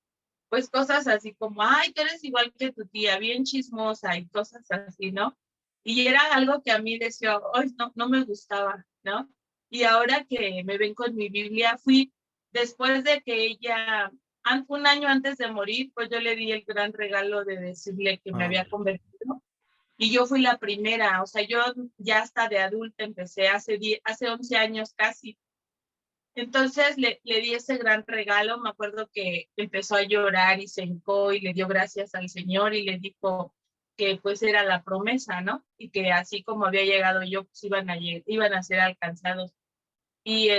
E: pues cosas así como, ay, tú eres igual que tu tía, bien chismosa, y cosas así, ¿no? Y era algo que a mí decía, ay, no, no me gustaba, ¿no? Y ahora que me ven con mi Biblia, después de que ella, un año antes de morir, pues yo le di el gran regalo de decirle que me había convertido. Y yo fui la primera. O sea, yo ya hasta de adulta empecé hace 11 años casi. Entonces le di ese gran regalo. Me acuerdo que empezó a llorar y se hincó y le dio gracias al Señor y le dijo que pues era la promesa, ¿no? Y que así como había llegado yo, pues iban a ser alcanzados. Y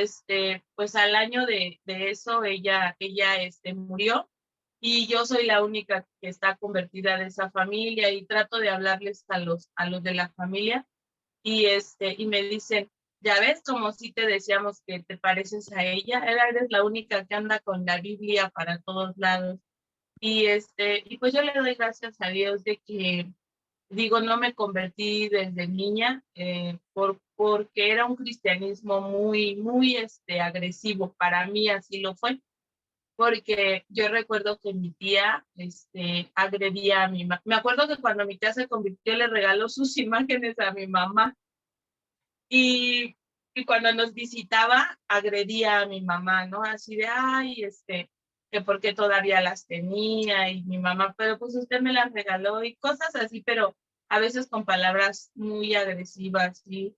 E: pues al año de eso ella murió, y yo soy la única que está convertida de esa familia, y trato de hablarles a los de la familia, y me dicen, ya ves, como si te decíamos que te pareces a ella, eres la única que anda con la Biblia para todos lados. Y pues yo le doy gracias a Dios de que, digo, no me convertí desde niña, porque era un cristianismo muy, muy agresivo. Para mí así lo fue, porque yo recuerdo que mi tía agredía a mi mamá. Me acuerdo que cuando mi tía se convirtió le regaló sus imágenes a mi mamá, y, y cuando nos visitaba agredía a mi mamá, ¿no? Así de, ay, que porque todavía las tenía, y mi mamá, pero pues usted me las regaló, y cosas así, pero a veces con palabras muy agresivas, y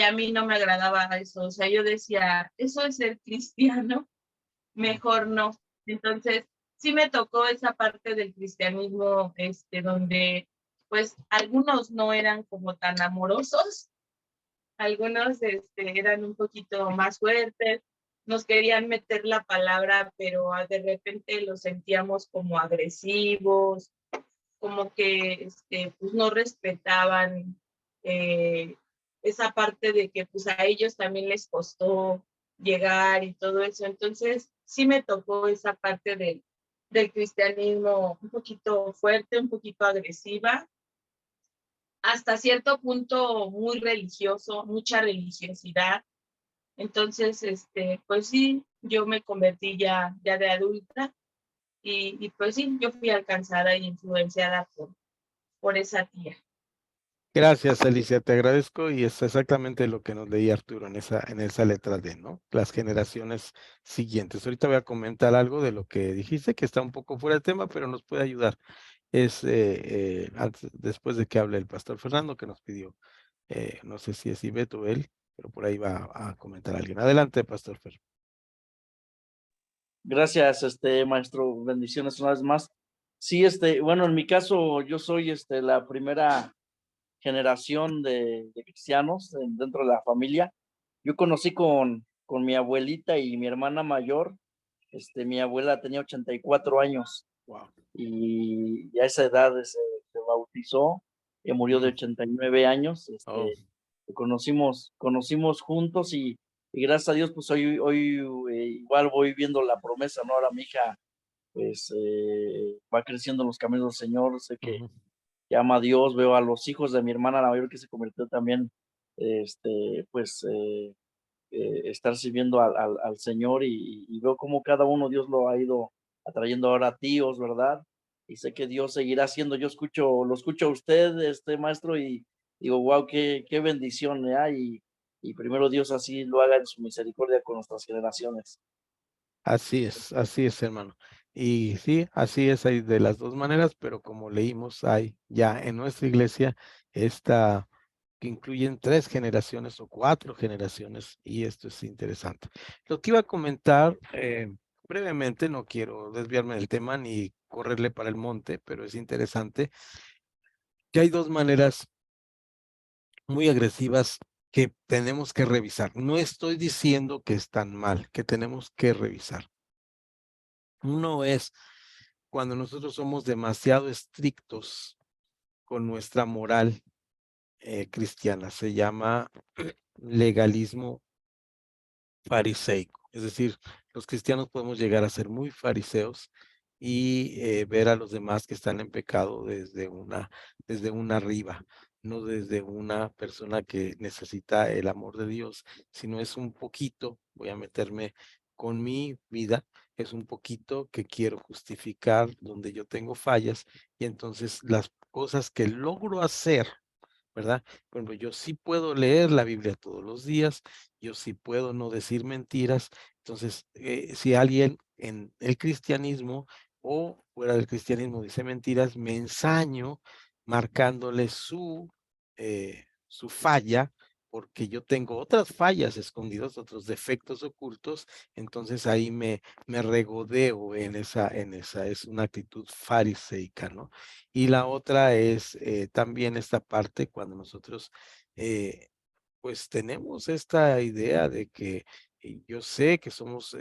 E: a mí no me agradaba eso. O sea, yo decía, eso es ser cristiano, mejor no. Entonces, sí me tocó esa parte del cristianismo, donde pues algunos no eran como tan amorosos, algunos eran un poquito más fuertes, nos querían meter la palabra, pero de repente los sentíamos como agresivos, como que pues no respetaban eh, esa parte de que pues a ellos también les costó llegar y todo eso. Entonces sí me tocó esa parte del cristianismo un poquito fuerte, un poquito agresiva, hasta cierto punto muy religioso, mucha religiosidad. Entonces, pues sí, yo me convertí ya de adulta, y pues sí, yo fui alcanzada y influenciada por esa tía.
A: Gracias, Alicia, te agradezco, y es exactamente lo que nos leía Arturo en esa letra D, ¿no? Las generaciones siguientes. Ahorita voy a comentar algo de lo que dijiste, que está un poco fuera de tema, pero nos puede ayudar. Después de que hable el pastor Fernando, que nos pidió, no sé si es Ivette o él, pero por ahí va a comentar alguien. Adelante, Pastor Fer.
B: Gracias, maestro. Bendiciones una vez más. Sí, bueno, en mi caso, yo soy, la primera generación de cristianos dentro de la familia. Yo conocí con mi abuelita y mi hermana mayor. Mi abuela tenía 84 años
A: Wow.
B: y a esa edad se bautizó y murió de 89 años.
A: Oh.
B: Conocimos juntos y gracias a Dios, pues hoy igual voy viendo la promesa, ¿no? Ahora mi hija, pues, va creciendo en los caminos del Señor, sé que ama a Dios, veo a los hijos de mi hermana la mayor que se convirtió también, pues, estar sirviendo al Señor y veo cómo cada uno Dios lo ha ido atrayendo ahora a tíos, ¿verdad? Y sé que Dios seguirá haciendo. Lo escucho a usted, maestro, y digo, wow, qué bendición, ¿eh? Y primero Dios así lo haga en su misericordia con nuestras generaciones.
A: Así es, hermano. Y sí, así es, hay de las dos maneras, pero como leímos, hay ya en nuestra iglesia esta que incluyen 3 generaciones o 4 generaciones, y esto es interesante. Lo que iba a comentar brevemente, no quiero desviarme del tema ni correrle para el monte, pero es interesante que hay 2 maneras muy agresivas que tenemos que revisar. No estoy diciendo que están mal, que tenemos que revisar. Uno es cuando nosotros somos demasiado estrictos con nuestra moral cristiana. Se llama legalismo fariseico. Es decir, los cristianos podemos llegar a ser muy fariseos y ver a los demás que están en pecado desde una arriba, no desde una persona que necesita el amor de Dios, sino es un poquito, voy a meterme con mi vida, es un poquito que quiero justificar donde yo tengo fallas y entonces las cosas que logro hacer, ¿verdad? Por ejemplo, yo sí puedo leer la Biblia todos los días, yo sí puedo no decir mentiras. Entonces, si alguien en el cristianismo o fuera del cristianismo dice mentiras, me ensaño marcándole su falla, porque yo tengo otras fallas escondidas, otros defectos ocultos, entonces ahí me regodeo es una actitud fariseica, ¿no? Y la otra es también esta parte cuando nosotros eh, pues tenemos esta idea de que yo sé que somos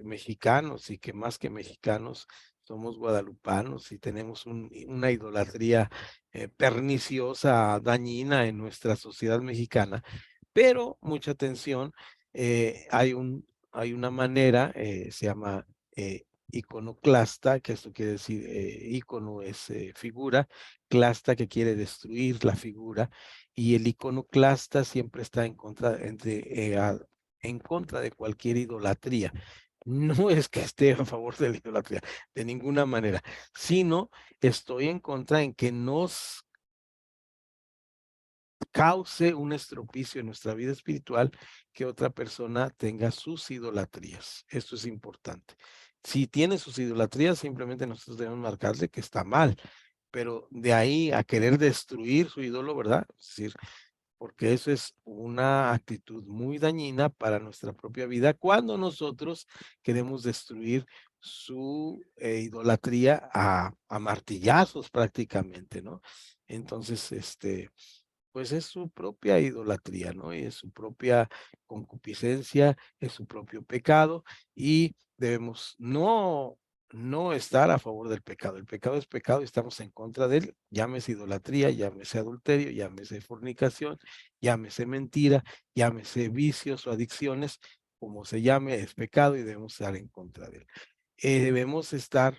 A: mexicanos y que más que mexicanos somos guadalupanos y tenemos una idolatría perniciosa, dañina en nuestra sociedad mexicana, pero mucha atención, hay una manera, se llama iconoclasta, que esto quiere decir, icono es figura, clasta que quiere destruir la figura, y el iconoclasta siempre está en contra de cualquier idolatría. No es que esté a favor de la idolatría, de ninguna manera, sino estoy en contra en que nos cause un estropicio en nuestra vida espiritual que otra persona tenga sus idolatrías. Esto es importante. Si tiene sus idolatrías, simplemente nosotros debemos marcarle que está mal, pero de ahí a querer destruir su ídolo, ¿verdad? Es decir, porque eso es una actitud muy dañina para nuestra propia vida cuando nosotros queremos destruir su idolatría a martillazos prácticamente, ¿no? Entonces, pues es su propia idolatría, ¿no? Y es su propia concupiscencia, es su propio pecado y debemos no estar a favor del pecado. El pecado es pecado y estamos en contra de él. Llámese idolatría, llámese adulterio, llámese fornicación, llámese mentira, llámese vicios o adicciones, como se llame, es pecado y debemos estar en contra de él. Debemos estar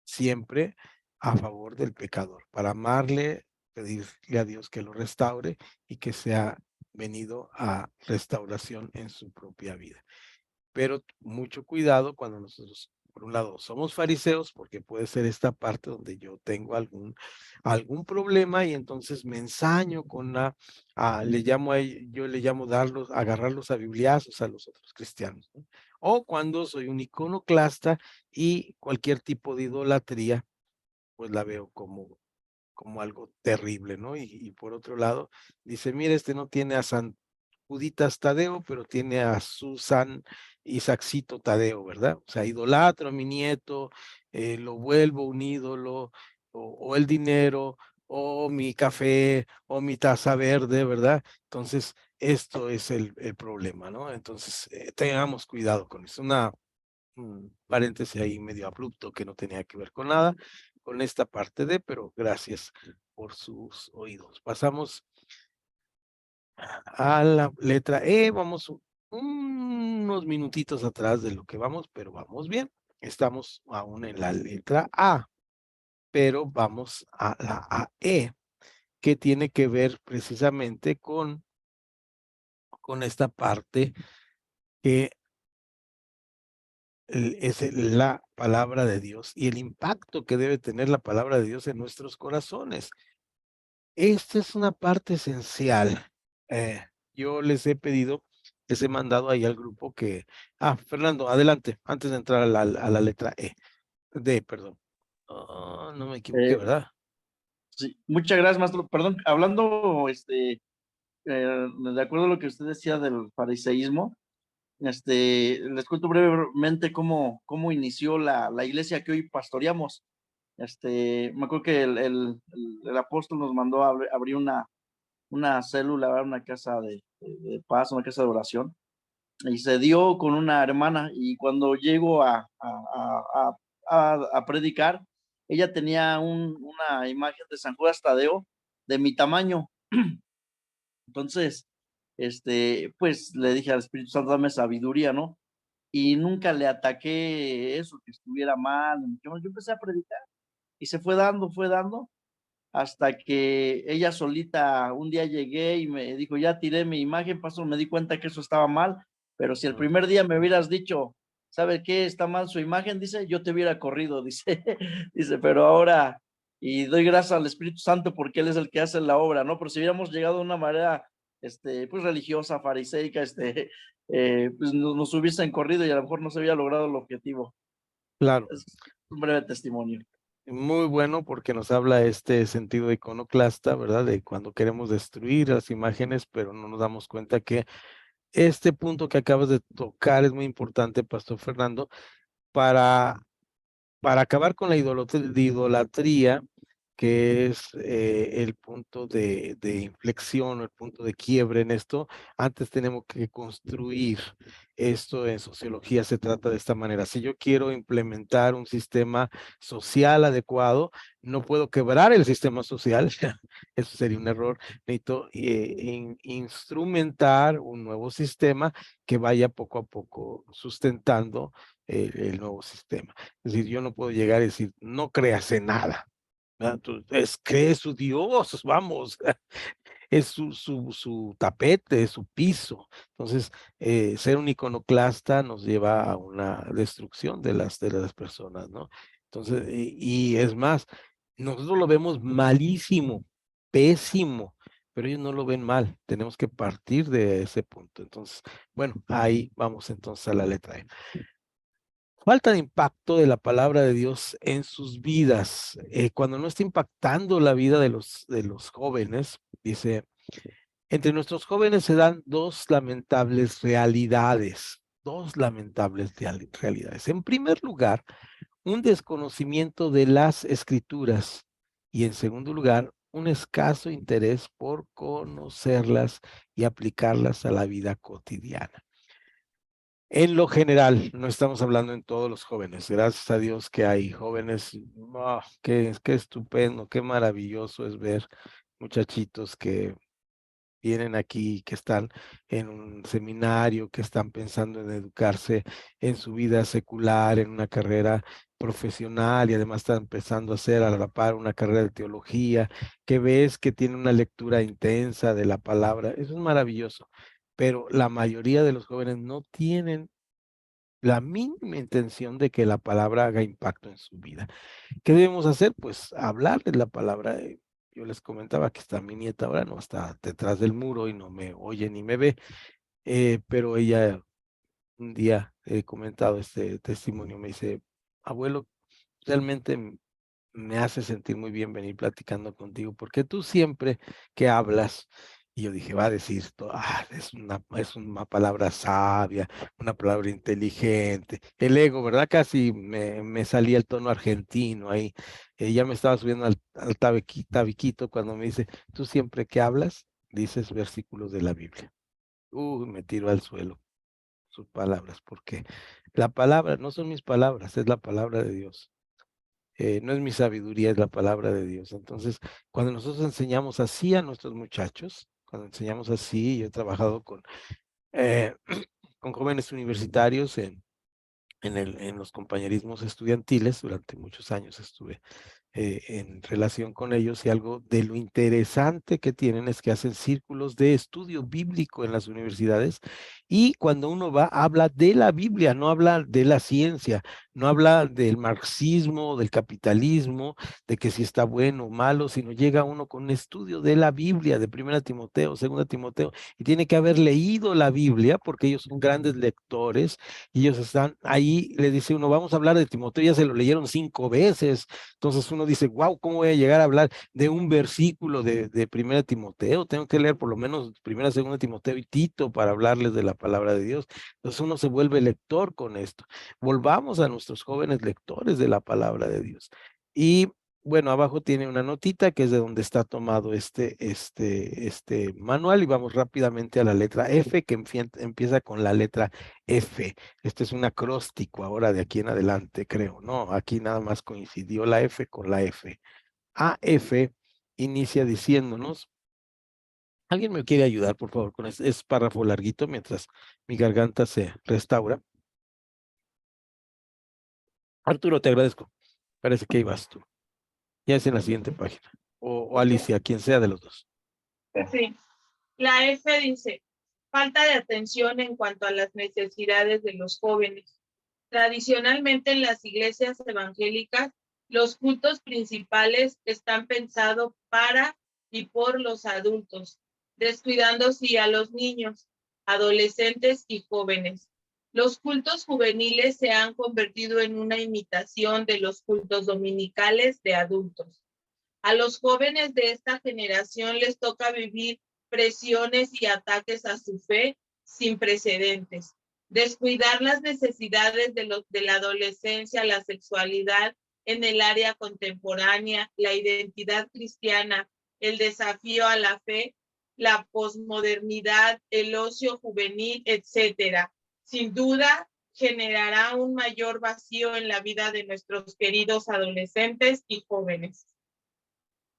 A: siempre a favor del pecador, para amarle, pedirle a Dios que lo restaure y que sea venido a restauración en su propia vida. Pero mucho cuidado cuando nosotros, por un lado, somos fariseos, porque puede ser esta parte donde yo tengo algún problema y entonces me ensaño con yo le llamo agarrarlos a bibliazos a los otros cristianos, ¿no? O cuando soy un iconoclasta y cualquier tipo de idolatría, pues la veo como algo terrible, ¿no? Y por otro lado, dice, mire, no tiene a San Juditas Tadeo, pero tiene a Susan Isaacito Tadeo, ¿verdad? O sea, idolatro a mi nieto, lo vuelvo un ídolo, o el dinero, o mi café, o mi taza verde, ¿verdad? Entonces, esto es el problema, ¿no? Entonces, tengamos cuidado con eso. Un paréntesis ahí medio abrupto que no tenía que ver con nada, con esta parte de, pero gracias por sus oídos. Pasamos a la letra E, vamos unos minutitos atrás de lo que vamos, pero vamos bien. Estamos aún en la letra A, pero vamos a la AE, que tiene que ver precisamente con esta parte que es la palabra de Dios y el impacto que debe tener la palabra de Dios en nuestros corazones. Esta es una parte esencial. Eh, yo les he mandado ahí al grupo que... Fernando, adelante, antes de entrar a la letra D, perdón. No me equivoqué,
B: Eh,
A: ¿verdad?
B: sí, muchas gracias, maestro. Perdón, hablando, de acuerdo a lo que usted decía del fariseísmo, les cuento brevemente cómo inició la iglesia que hoy pastoreamos. Me acuerdo que el apóstol nos mandó a abrir una célula, una casa de paz, una casa de oración, y se dio con una hermana, y cuando llego a predicar, ella tenía una imagen de San Judas Tadeo de mi tamaño. Entonces, pues le dije al Espíritu Santo, dame sabiduría, ¿no? Y nunca le ataqué eso, que estuviera mal. Yo empecé a predicar y se fue dando, hasta que ella solita, un día llegué y me dijo, ya tiré mi imagen, pastor, me di cuenta que eso estaba mal, pero si el
A: Mm.
B: primer día me hubieras dicho, ¿sabe qué? Está mal su imagen, dice, yo te hubiera corrido, dice, dice, pero ahora, y doy gracias al Espíritu Santo porque Él es el que hace la obra, ¿no? Pero si hubiéramos llegado de una manera, pues religiosa, fariseica, pues nos hubiesen corrido y a lo mejor no se había logrado el objetivo.
A: Claro,
B: Es un breve testimonio.
A: muy bueno porque nos habla este sentido iconoclasta, ¿verdad? De cuando queremos destruir las imágenes, pero no nos damos cuenta que este punto que acabas de tocar es muy importante, Pastor Fernando, para acabar con la idolatría, que es el punto de inflexión, el punto de quiebre en esto, antes tenemos que construir esto. En sociología se trata de esta manera. Si yo quiero implementar un sistema social adecuado, no puedo quebrar el sistema social, eso sería un error. Necesito instrumentar un nuevo sistema que vaya poco a poco sustentando el nuevo sistema. Es decir, yo no puedo llegar y decir, no creas en nada. Cree su Dios, vamos, es su tapete, es su piso. Entonces, ser un iconoclasta nos lleva a una destrucción de las personas, ¿no? Entonces, y es más, nosotros lo vemos malísimo, pésimo, pero ellos no lo ven mal. Tenemos que partir de ese punto. Entonces, bueno, ahí vamos entonces a la letra E. Falta de impacto de la palabra de Dios en sus vidas. Cuando no está impactando la vida de los jóvenes, dice, entre nuestros jóvenes se dan dos lamentables realidades. Dos lamentables realidades. En primer lugar, un desconocimiento de las escrituras y en segundo lugar, un escaso interés por conocerlas y aplicarlas a la vida cotidiana. En lo general, no estamos hablando en todos los jóvenes. Gracias a Dios que hay jóvenes. Qué estupendo, qué maravilloso es ver muchachitos que vienen aquí, que están en un seminario, que están pensando en educarse en su vida secular, en una carrera profesional y además están empezando a hacer a la par una carrera de teología, que ves que tiene una lectura intensa de la palabra. Eso es maravilloso. Pero la mayoría de los jóvenes no tienen la mínima intención de que la palabra haga impacto en su vida. ¿Qué debemos hacer? Pues hablarles la palabra. Yo les comentaba que está mi nieta ahora, no está detrás del muro y no me oye ni me ve, pero ella un día he comentado este testimonio, me dice, abuelo, realmente me hace sentir muy bien venir platicando contigo, porque tú siempre que hablas Y yo dije, va a decir, es una palabra sabia, una palabra inteligente. El ego, ¿verdad? Casi me salía el tono argentino ahí. Ya me estaba subiendo al tabiquito cuando me dice, tú siempre que hablas, dices versículos de la Biblia. Me tiro al suelo sus palabras, porque la palabra no son mis palabras, es la palabra de Dios. No es mi sabiduría, es la palabra de Dios. Entonces, cuando nosotros enseñamos así a nuestros muchachos, cuando enseñamos así, yo he trabajado eh, con jóvenes universitarios en los compañerismos estudiantiles, durante muchos años estuve en relación con ellos, y algo de lo interesante que tienen es que hacen círculos de estudio bíblico en las universidades, y cuando uno va, habla de la Biblia, no habla de la ciencia, no habla del marxismo, del capitalismo, de que si está bueno o malo, sino llega uno con un estudio de la Biblia, de 1 Timoteo, 2 Timoteo, y tiene que haber leído la Biblia porque ellos son grandes lectores, y ellos están ahí, le dice uno, vamos a hablar de Timoteo, ya se lo leyeron 5 veces. Entonces uno dice, wow, ¿cómo voy a llegar a hablar de un versículo de 1 Timoteo? Tengo que leer por lo menos 1, 2 Timoteo y Tito para hablarles de la palabra de Dios. Entonces uno se vuelve lector con esto. Volvamos a nuestros jóvenes lectores de la palabra de Dios. Y bueno, abajo tiene una notita que es de donde está tomado este manual, y vamos rápidamente a la letra F, que empieza con la letra F. Este es un acróstico ahora de aquí en adelante, creo, ¿no? Aquí nada más coincidió la F con la F. AF inicia diciéndonos, ¿alguien me quiere ayudar, por favor, con este? Es párrafo larguito mientras mi garganta se restaura. Arturo, te agradezco. Parece que ibas tú. Ya es en la siguiente página. O Alicia, quien sea de los dos.
E: Sí. La F dice, falta de atención en cuanto a las necesidades de los jóvenes. Tradicionalmente en las iglesias evangélicas, los cultos principales están pensados para y por los adultos, descuidando sí a los niños, adolescentes y jóvenes. Los cultos juveniles se han convertido en una imitación de los cultos dominicales de adultos. A los jóvenes de esta generación les toca vivir presiones y ataques a su fe sin precedentes. Descuidar las necesidades de la adolescencia, la sexualidad en el área contemporánea, la identidad cristiana, el desafío a la fe, la posmodernidad, el ocio juvenil, etcétera. Sin duda, generará un mayor vacío en la vida de nuestros queridos adolescentes y jóvenes.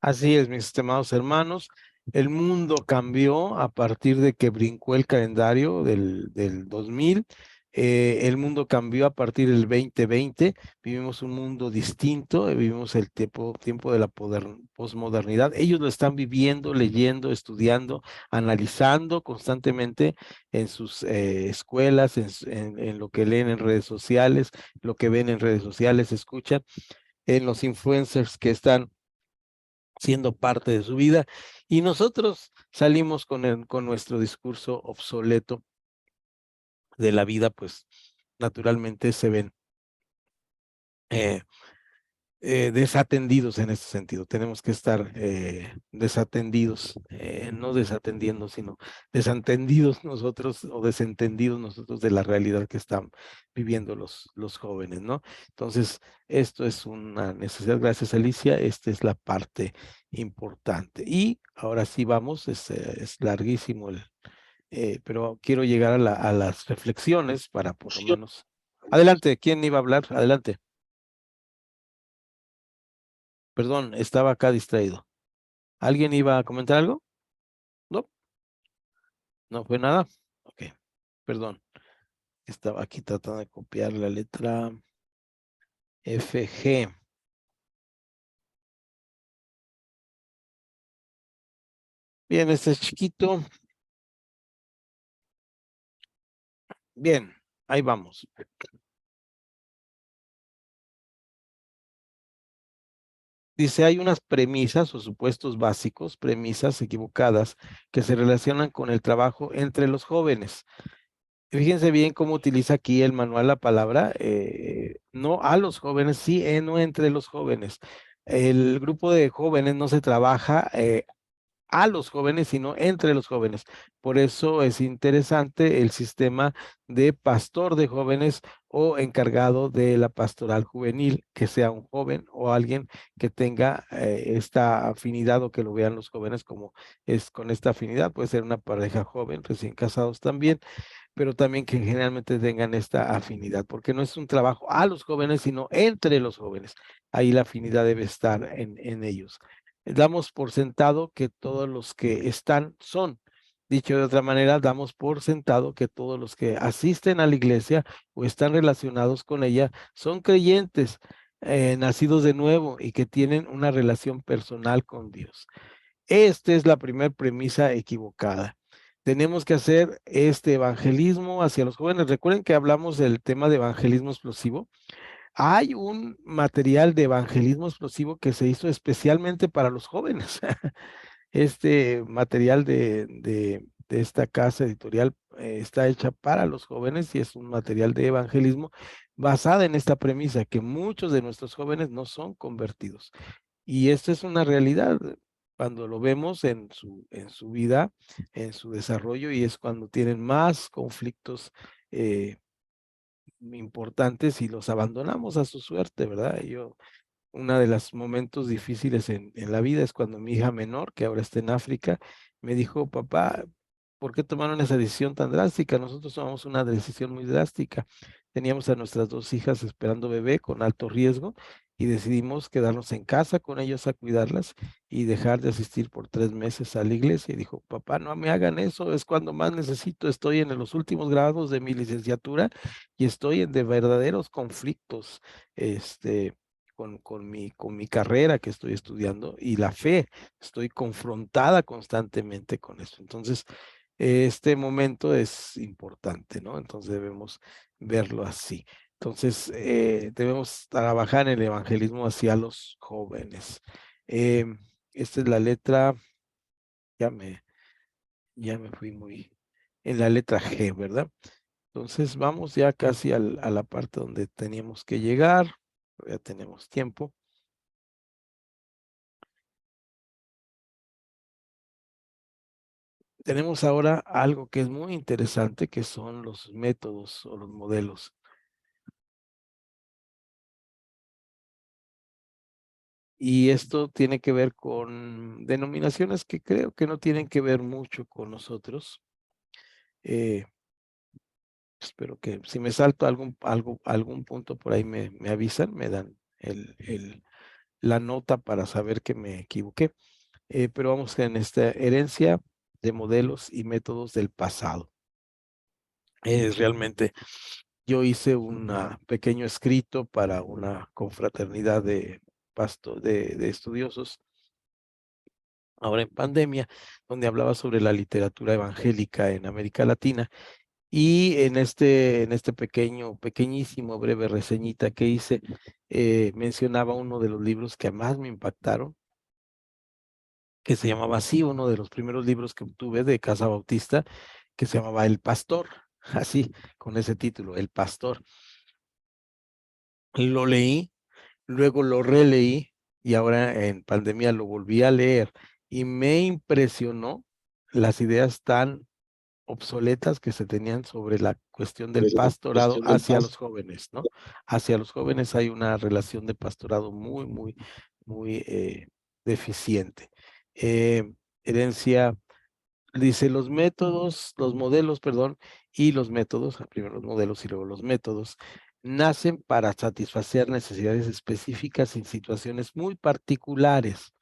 A: Así es, mis estimados hermanos. El mundo cambió a partir de que brincó el calendario del 2000. El mundo cambió a partir del 2020. Vivimos un mundo distinto, vivimos el tiempo de la posmodernidad. Ellos lo están viviendo, leyendo, estudiando, analizando constantemente en sus escuelas, en lo que leen en redes sociales, lo que ven en redes sociales, escuchan en los influencers que están siendo parte de su vida, y nosotros salimos con nuestro discurso obsoleto de la vida, pues naturalmente se ven eh, desatendidos en este sentido. Tenemos que estar desatendidos, no desatendiendo, sino desentendidos nosotros, o desentendidos nosotros de la realidad que están viviendo los jóvenes, ¿no? Entonces, esto es una necesidad. Gracias, Alicia. Esta es la parte importante. Y ahora sí vamos, es larguísimo pero quiero llegar a las reflexiones para por lo menos. Adelante, ¿quién iba a hablar? Adelante. Perdón, estaba acá distraído. ¿Alguien iba a comentar algo? No, no fue nada. Ok, perdón. Estaba aquí tratando de copiar la letra FG. Bien, este es chiquito. Bien, ahí vamos. Dice, hay unas premisas o supuestos básicos, premisas equivocadas, que se relacionan con el trabajo entre los jóvenes. Fíjense bien cómo utiliza aquí el manual la palabra, no a los jóvenes, sí, no entre los jóvenes. El grupo de jóvenes no se trabaja a los jóvenes, sino entre los jóvenes. Por eso es interesante el sistema de pastor de jóvenes o encargado de la pastoral juvenil, que sea un joven o alguien que tenga esta afinidad o que lo vean los jóvenes como es con esta afinidad. Puede ser una pareja joven, recién casados también, pero también que generalmente tengan esta afinidad, porque no es un trabajo a los jóvenes, sino entre los jóvenes. Ahí la afinidad debe estar en ellos. Damos por sentado que todos los que están son. Dicho de otra manera, damos por sentado que todos los que asisten a la iglesia o están relacionados con ella son creyentes, nacidos de nuevo y que tienen una relación personal con Dios. Esta es la primera premisa equivocada. Tenemos que hacer este evangelismo hacia los jóvenes. Recuerden que hablamos del tema de evangelismo explosivo. Hay un material de evangelismo explosivo que se hizo especialmente para los jóvenes. Este material de esta casa editorial está hecha para los jóvenes y es un material de evangelismo basada en esta premisa que muchos de nuestros jóvenes no son convertidos. Y esto es una realidad cuando lo vemos en su vida, en su desarrollo, y es cuando tienen más conflictos importantes y los abandonamos a su suerte, ¿verdad? Uno de los momentos difíciles en la vida es cuando mi hija menor, que ahora está en África, me dijo, papá, ¿por qué tomaron esa decisión tan drástica? Nosotros tomamos una decisión muy drástica. Teníamos a nuestras dos hijas esperando bebé con alto riesgo y decidimos quedarnos en casa con ellos a cuidarlas y dejar de asistir por 3 meses a la iglesia. Y dijo, papá, no me hagan eso, es cuando más necesito, estoy en los últimos grados de mi licenciatura y estoy en de verdaderos conflictos, con mi carrera que estoy estudiando y la fe. Estoy confrontada constantemente con eso. Entonces, este momento es importante, ¿no? Entonces debemos verlo así. Entonces, debemos trabajar en el evangelismo hacia los jóvenes. Esta es la letra, ya me, ya me fui muy, en la letra G, ¿verdad? Entonces, vamos ya casi a la parte donde teníamos que llegar. Ya tenemos tiempo. Tenemos ahora algo que es muy interesante, que son los métodos o los modelos. Y esto tiene que ver con denominaciones que creo que no tienen que ver mucho con nosotros. Espero que si me salto algún punto por ahí me avisan, me dan la nota para saber que me equivoqué. Pero vamos en esta herencia de modelos y métodos del pasado. Realmente yo hice un pequeño escrito para una confraternidad de estudiosos ahora en pandemia, donde hablaba sobre la literatura evangélica en América Latina. Y en este pequeñísimo, breve reseñita que hice, mencionaba uno de los libros que más me impactaron, que se llamaba así, uno de los primeros libros que obtuve de Casa Bautista, que se llamaba El Pastor, así, con ese título, El Pastor. Lo leí, luego lo releí y ahora en pandemia lo volví a leer y me impresionó las ideas tan obsoletas que se tenían sobre la cuestión del pastorado hacia los jóvenes, ¿no? Hacia los jóvenes hay una relación de pastorado muy, muy, muy deficiente. Herencia, dice los modelos, perdón, y los métodos, primero los modelos y luego los métodos, nacen para satisfacer necesidades específicas en situaciones muy particulares.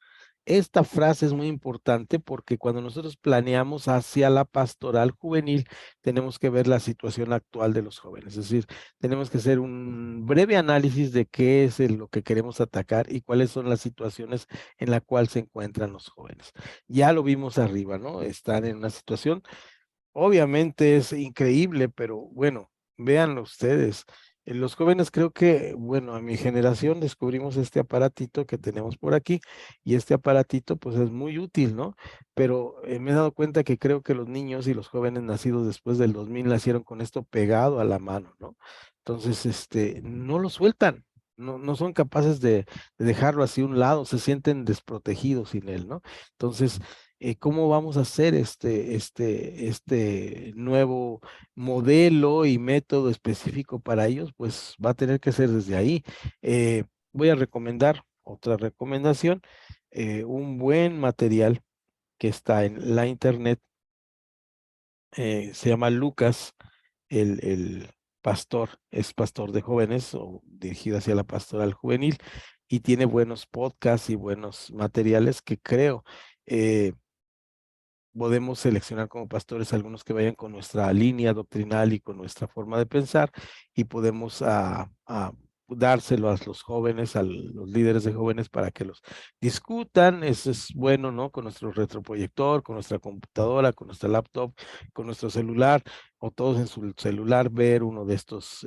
A: Esta frase es muy importante porque cuando nosotros planeamos hacia la pastoral juvenil, tenemos que ver la situación actual de los jóvenes. Es decir, tenemos que hacer un breve análisis de qué es lo que queremos atacar y cuáles son las situaciones en la cual se encuentran los jóvenes. Ya lo vimos arriba, ¿no? Están en una situación, obviamente es increíble, pero bueno, véanlo ustedes. Los jóvenes creo que, bueno, a mi generación descubrimos este aparatito que tenemos por aquí y este aparatito pues es muy útil, ¿no? Pero me he dado cuenta que creo que los niños y los jóvenes nacidos después del 2000 nacieron con esto pegado a la mano, ¿no? Entonces, no lo sueltan. No son capaces de dejarlo así a un lado, se sienten desprotegidos sin él, ¿no? Entonces, cómo vamos a hacer este nuevo modelo y método específico para ellos, pues va a tener que ser desde ahí. Voy a recomendar otra recomendación, un buen material que está en la internet, se llama Lucas, el pastor, es pastor de jóvenes o dirigido hacia la pastoral juvenil y tiene buenos podcasts y buenos materiales que creo podemos seleccionar como pastores algunos que vayan con nuestra línea doctrinal y con nuestra forma de pensar y podemos dárselo a los jóvenes, a los líderes de jóvenes para que los discutan. Eso es bueno, ¿no? Con nuestro retroproyector, con nuestra computadora, con nuestra laptop, con nuestro celular o todos en su celular ver uno de estos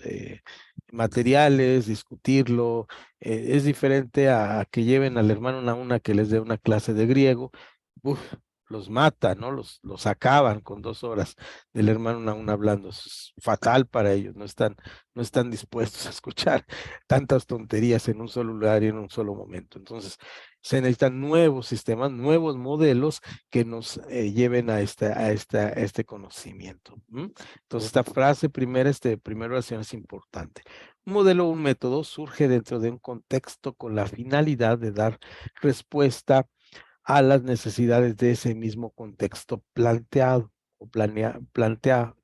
A: materiales, discutirlo. Es diferente a que lleven al hermano una que les dé una clase de griego. Uf, los mata, ¿no? Los acaban con 2 horas del hermano aún hablando. Eso es fatal para ellos, no están dispuestos a escuchar tantas tonterías en un solo lugar y en un solo momento. Entonces, se necesitan nuevos sistemas, nuevos modelos que nos lleven a este conocimiento. Entonces, esta frase primera, primera oración es importante. Un modelo o un método surge dentro de un contexto con la finalidad de dar respuesta a las necesidades de ese mismo contexto planteado o plantea,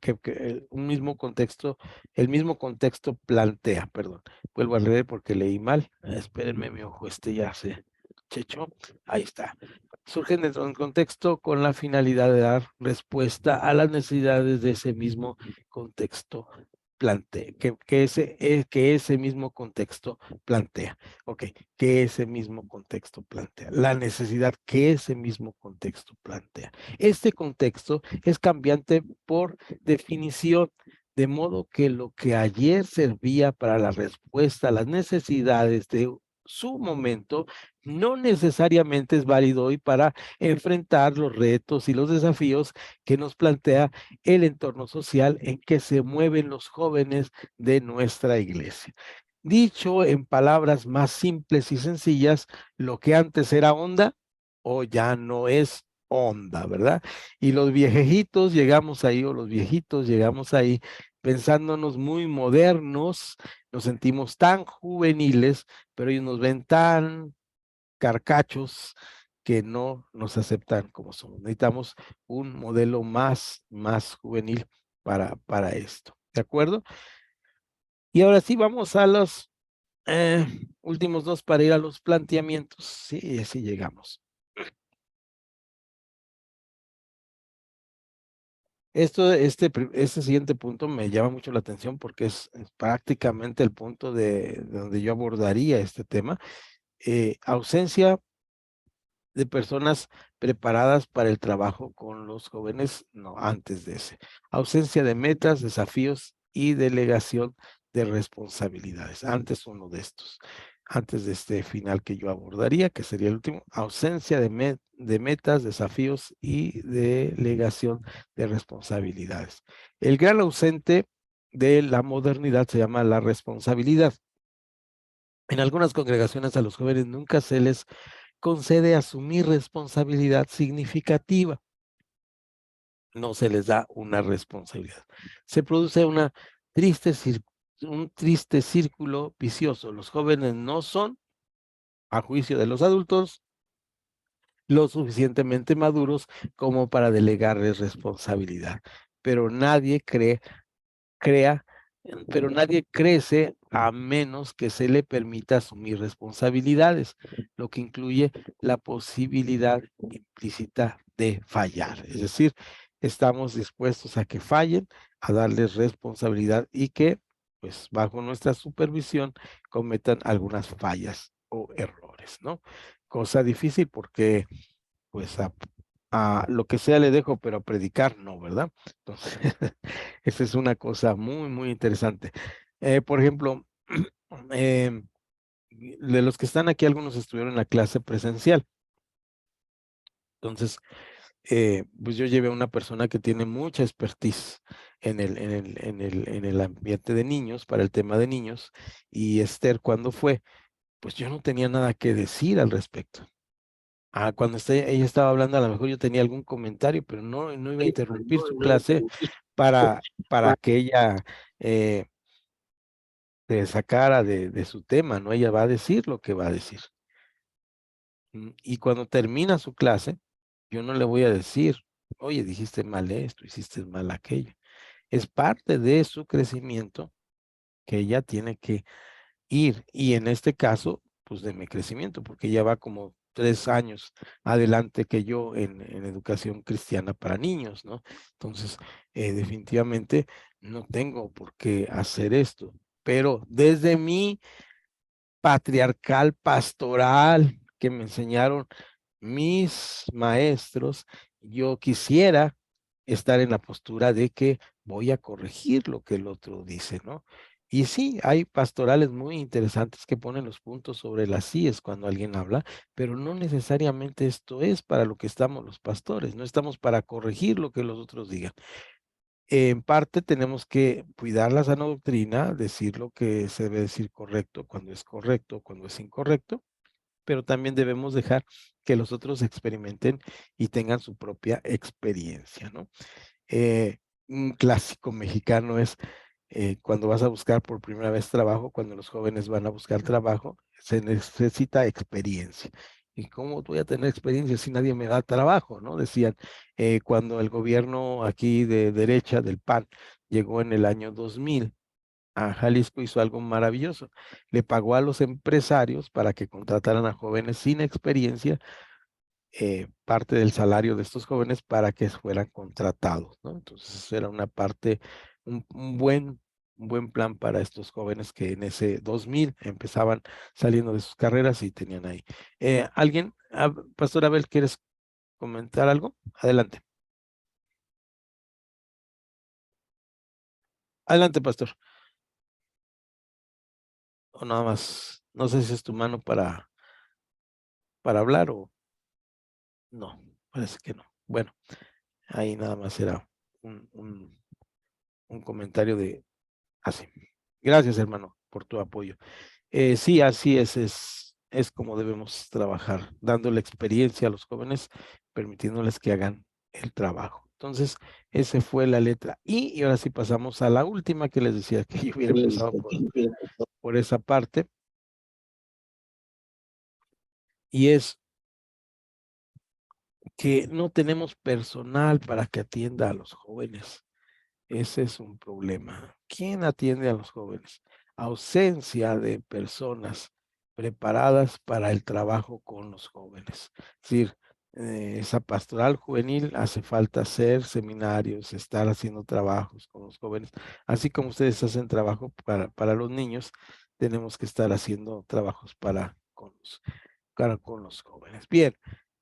A: un mismo contexto, el mismo contexto plantea, perdón, vuelvo a leer porque leí mal, espérenme, mi ojo ya se chechó, ahí está. Surgen dentro de un contexto con la finalidad de dar respuesta a las necesidades de ese mismo contexto plantea, que ese mismo contexto plantea. Ok, que ese mismo contexto plantea, la necesidad que ese mismo contexto plantea. Este contexto es cambiante por definición, de modo que lo que ayer servía para la respuesta a las necesidades de su momento, no necesariamente es válido hoy para enfrentar los retos y los desafíos que nos plantea el entorno social en que se mueven los jóvenes de nuestra iglesia. Dicho en palabras más simples y sencillas, lo que antes era onda, hoy ya no es onda, ¿verdad? Y los viejitos llegamos ahí, o los viejitos llegamos ahí, pensándonos muy modernos, nos sentimos tan juveniles, pero ellos nos ven tan carcachos que no nos aceptan como somos. Necesitamos un modelo más juvenil para esto, ¿de acuerdo? Y ahora sí, vamos a los últimos 2 para ir a los planteamientos. Sí, así llegamos. Este siguiente punto me llama mucho la atención porque es prácticamente el punto de donde yo abordaría este tema. Ausencia de personas preparadas para el trabajo con los jóvenes, no, antes de ese. Ausencia de metas, desafíos y delegación de responsabilidades. Antes uno de estos. Antes de este final que yo abordaría, que sería el último, ausencia de metas, desafíos y delegación de responsabilidades. El gran ausente de la modernidad se llama la responsabilidad. En algunas congregaciones a los jóvenes nunca se les concede asumir responsabilidad significativa. No se les da una responsabilidad. Se produce un triste círculo vicioso. Los jóvenes no son, a juicio de los adultos, lo suficientemente maduros como para delegarles responsabilidad. Pero nadie pero nadie crece a menos que se le permita asumir responsabilidades, lo que incluye la posibilidad implícita de fallar. Es decir, estamos dispuestos a que fallen, a darles responsabilidad y que, pues, bajo nuestra supervisión, cometan algunas fallas o errores, ¿no? Cosa difícil porque, pues, a lo que sea le dejo, pero a predicar no, ¿verdad? Entonces, esa es una cosa muy interesante. Por ejemplo, de los que están aquí, algunos estuvieron en la clase presencial. Entonces, pues yo llevé a una persona que tiene mucha expertise en el ambiente de niños, para el tema de niños, y Esther, cuando fue, pues yo no tenía nada que decir al respecto. Cuando ella estaba hablando, a lo mejor yo tenía algún comentario, pero no iba a interrumpir su clase para que ella se sacara de su tema, ¿no? Ella va a decir lo que va a decir. Y cuando termina su clase, yo no le voy a decir, oye, dijiste mal esto, hiciste mal aquello. Es parte de su crecimiento que ella tiene que ir. Y en este caso, pues de mi crecimiento, porque ella va como 3 años adelante que yo en educación cristiana para niños, ¿no? Entonces, definitivamente no tengo por qué hacer esto. Pero desde mi patriarcal, pastoral, que me enseñaron mis maestros, yo quisiera estar en la postura de que voy a corregir lo que el otro dice, ¿no? Y sí, hay pastorales muy interesantes que ponen los puntos sobre las íes cuando alguien habla, pero no necesariamente esto es para lo que estamos los pastores, no estamos para corregir lo que los otros digan. En parte tenemos que cuidar la sana doctrina, decir lo que se debe decir correcto, cuando es incorrecto, pero también debemos dejar que los otros experimenten y tengan su propia experiencia, ¿no? Un clásico mexicano es cuando vas a buscar por primera vez trabajo, cuando los jóvenes van a buscar trabajo, se necesita experiencia. ¿Y cómo voy a tener experiencia si nadie me da trabajo? ¿No? Decían, cuando el gobierno aquí de derecha del PAN llegó en el año 2000 a Jalisco, hizo algo maravilloso. Le pagó a los empresarios para que contrataran a jóvenes sin experiencia, parte del salario de estos jóvenes para que fueran contratados, ¿no? Entonces, eso era una parte, un buen plan para estos jóvenes que en ese 2000 empezaban saliendo de sus carreras y tenían ahí. Pastor Abel, ¿quieres comentar algo? Adelante. Adelante, pastor. O nada más, no sé si es tu mano para hablar o no, parece que no. Bueno, ahí nada más era un comentario de así. Gracias, hermano, por tu apoyo. Sí, así es como debemos trabajar, dándole experiencia a los jóvenes, permitiéndoles que hagan el trabajo. Entonces, esa fue la letra I, y ahora sí pasamos a la última que les decía que yo hubiera empezado por esa parte, y es que no tenemos personal para que atienda a los jóvenes. Ese es un problema. ¿Quién atiende a los jóvenes? Ausencia de personas preparadas para el trabajo con los jóvenes. Es decir, esa pastoral juvenil hace falta hacer seminarios, estar haciendo trabajos con los jóvenes. Así como ustedes hacen trabajo para los niños, tenemos que estar haciendo trabajos con los jóvenes. Bien,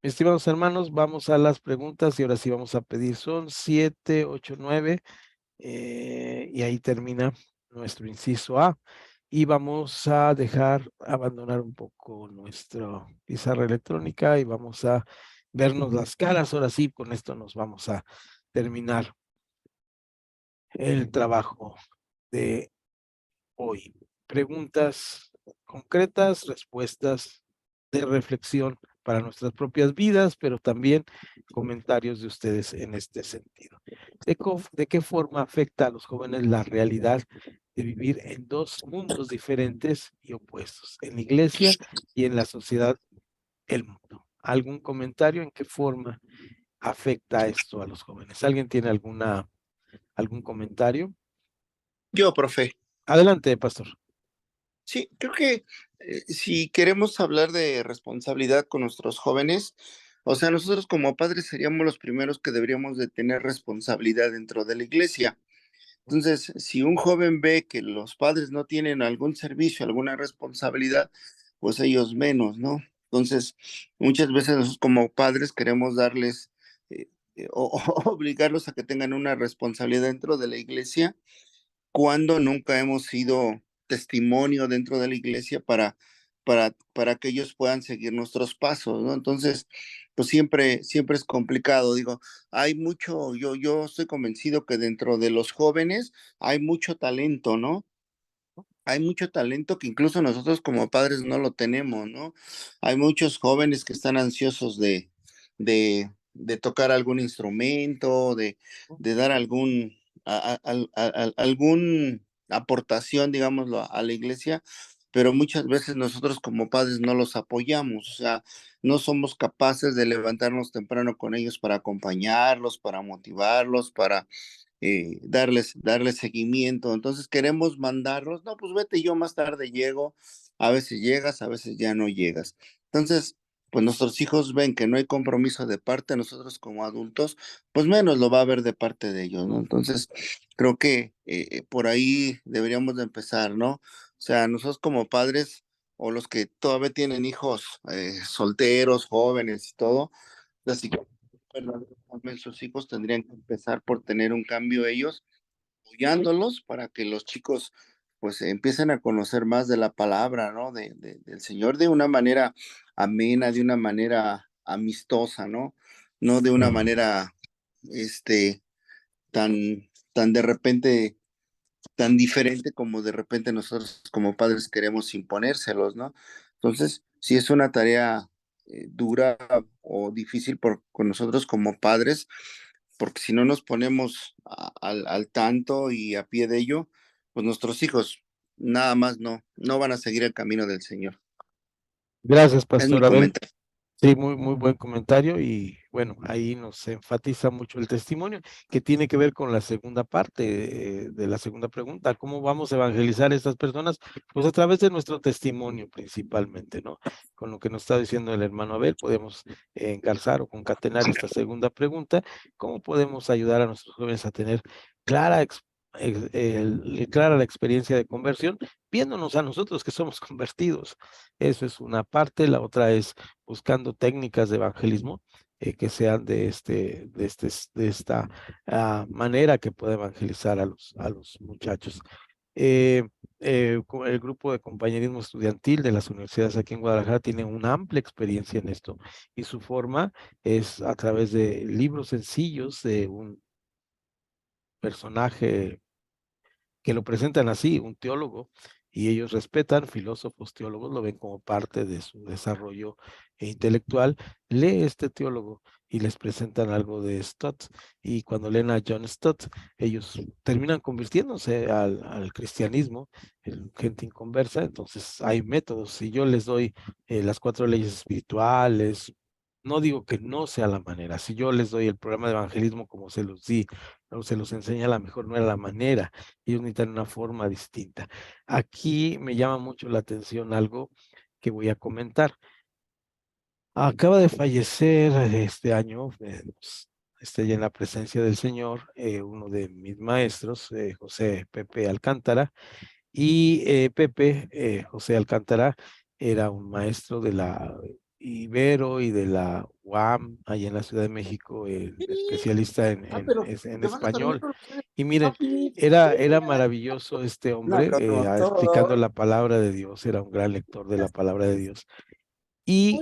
A: mis estimados hermanos, vamos a las preguntas y ahora sí vamos a pedir. Son 7, 8, 9. Y ahí termina nuestro inciso A. Y vamos a abandonar un poco nuestra pizarra electrónica y vamos a vernos las caras. Ahora sí, con esto nos vamos a terminar el trabajo de hoy. Preguntas concretas, respuestas de reflexión para nuestras propias vidas, pero también comentarios de ustedes en este sentido. ¿De qué forma afecta a los jóvenes la realidad de vivir en dos mundos diferentes y opuestos, en la iglesia y en la sociedad, el mundo? ¿Algún comentario en qué forma afecta esto a los jóvenes? ¿Alguien tiene algún comentario?
F: Yo, profe.
A: Adelante, pastor.
F: Sí, creo que si queremos hablar de responsabilidad con nuestros jóvenes, o sea, nosotros como padres seríamos los primeros que deberíamos de tener responsabilidad dentro de la iglesia. Entonces, si un joven ve que los padres no tienen algún servicio, alguna responsabilidad, pues ellos menos, ¿no? Entonces, muchas veces nosotros como padres queremos darles o obligarlos a que tengan una responsabilidad dentro de la iglesia cuando nunca hemos sido testimonio dentro de la iglesia para que ellos puedan seguir nuestros pasos, ¿no? Entonces, pues siempre es complicado. Digo, hay mucho, yo estoy convencido que dentro de los jóvenes hay mucho talento, ¿no? hay mucho talento que incluso nosotros como padres no lo tenemos, ¿no? Hay muchos jóvenes que están ansiosos de tocar algún instrumento, de dar algún, algún aportación, digámoslo, a la iglesia, pero muchas veces nosotros como padres no los apoyamos, o sea, no somos capaces de levantarnos temprano con ellos para acompañarlos, para motivarlos, para darles seguimiento. Entonces queremos mandarlos, no, pues vete, yo más tarde llego, a veces llegas, a veces ya no llegas. Entonces, pues nuestros hijos ven que no hay compromiso de parte de nosotros como adultos, pues menos lo va a haber de parte de ellos, ¿no? Entonces, creo que por ahí deberíamos de empezar, ¿no? O sea, nosotros como padres o los que todavía tienen hijos solteros, jóvenes y todo, así que verdaderamente sus hijos tendrían que empezar por tener un cambio ellos, apoyándolos para que los chicos pues empiecen a conocer más de la palabra, ¿no? Del Señor de una manera amena, de una manera amistosa, ¿no? No de una manera, este, tan de repente, tan diferente como de repente nosotros como padres queremos imponérselos, ¿no? Entonces, sí es una tarea dura o difícil con nosotros como padres, porque si no nos ponemos al tanto y a pie de ello, pues nuestros hijos nada más no van a seguir el camino del Señor.
A: Gracias,
F: Es mi
A: Pastor Abel.
F: comentario.
A: Sí, muy buen comentario y bueno, ahí nos enfatiza mucho el testimonio que tiene que ver con la segunda parte de la segunda pregunta. ¿Cómo vamos a evangelizar a estas personas? Pues a través de nuestro testimonio principalmente, ¿no? Con lo que nos está diciendo el hermano Abel, podemos engarzar o concatenar esta segunda pregunta. ¿Cómo podemos ayudar a nuestros jóvenes a tener clara, clara la experiencia de conversión, viéndonos a nosotros que somos convertidos? Eso es una parte. La otra es buscando técnicas de evangelismo que sean de esta manera que pueda evangelizar a los muchachos. El grupo de compañerismo estudiantil de las universidades aquí en Guadalajara tiene una amplia experiencia en esto y su forma es a través de libros sencillos de un personaje que lo presentan así, un teólogo, y ellos respetan, filósofos, teólogos, lo ven como parte de su desarrollo intelectual. Lee este teólogo y les presentan algo de Stott, y cuando leen a John Stott, ellos terminan convirtiéndose al cristianismo, gente inconversa. Entonces hay métodos. Si yo les doy las 4 leyes espirituales, no digo que no sea la manera. Si yo les doy el programa de evangelismo como se los di, o se los enseña, a lo mejor no era la manera. Ellos necesitan una forma distinta. Aquí me llama mucho la atención algo que voy a comentar. Acaba de fallecer este año, pues, ya en la presencia del Señor, uno de mis maestros, José Pepe Alcántara, y Pepe, José Alcántara, era un maestro de la Ibero y de la UAM, allá en la Ciudad de México, especialista en español. Y miren, era maravilloso este hombre, explicando la palabra de Dios, era un gran lector de la palabra de Dios. Y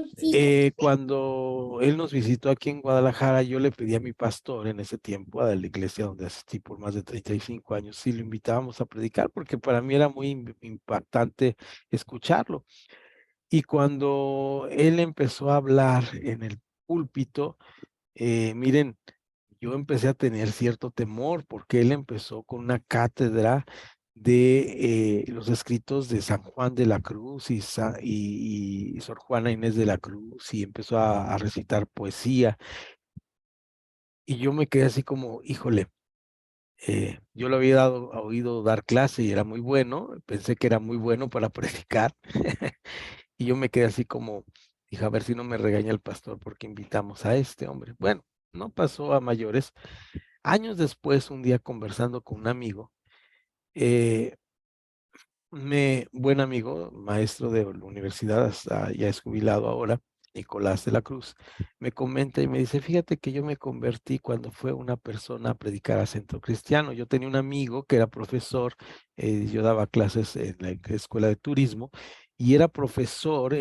A: cuando él nos visitó aquí en Guadalajara, yo le pedí a mi pastor en ese tiempo, a la iglesia donde asistí por más de 35 años, si lo invitábamos a predicar, porque para mí era muy impactante escucharlo. Y cuando él empezó a hablar en el púlpito, miren, yo empecé a tener cierto temor porque él empezó con una cátedra de los escritos de San Juan de la Cruz y Sor Juana Inés de la Cruz, y empezó a recitar poesía. Y yo me quedé así como, híjole, yo lo había oído dar clase y era muy bueno, pensé que era muy bueno para predicar. Y yo me quedé así como, dije, a ver si no me regaña el pastor porque invitamos a este hombre. Bueno, no pasó a mayores. Años después, un día conversando con un amigo, eh, buen amigo, maestro de la universidad, hasta ya es jubilado ahora, Nicolás de la Cruz, me comenta y me dice, fíjate que yo me convertí cuando fue una persona a predicar a Centro Cristiano. Yo tenía un amigo que era profesor, yo daba clases en la escuela de turismo, y era profesor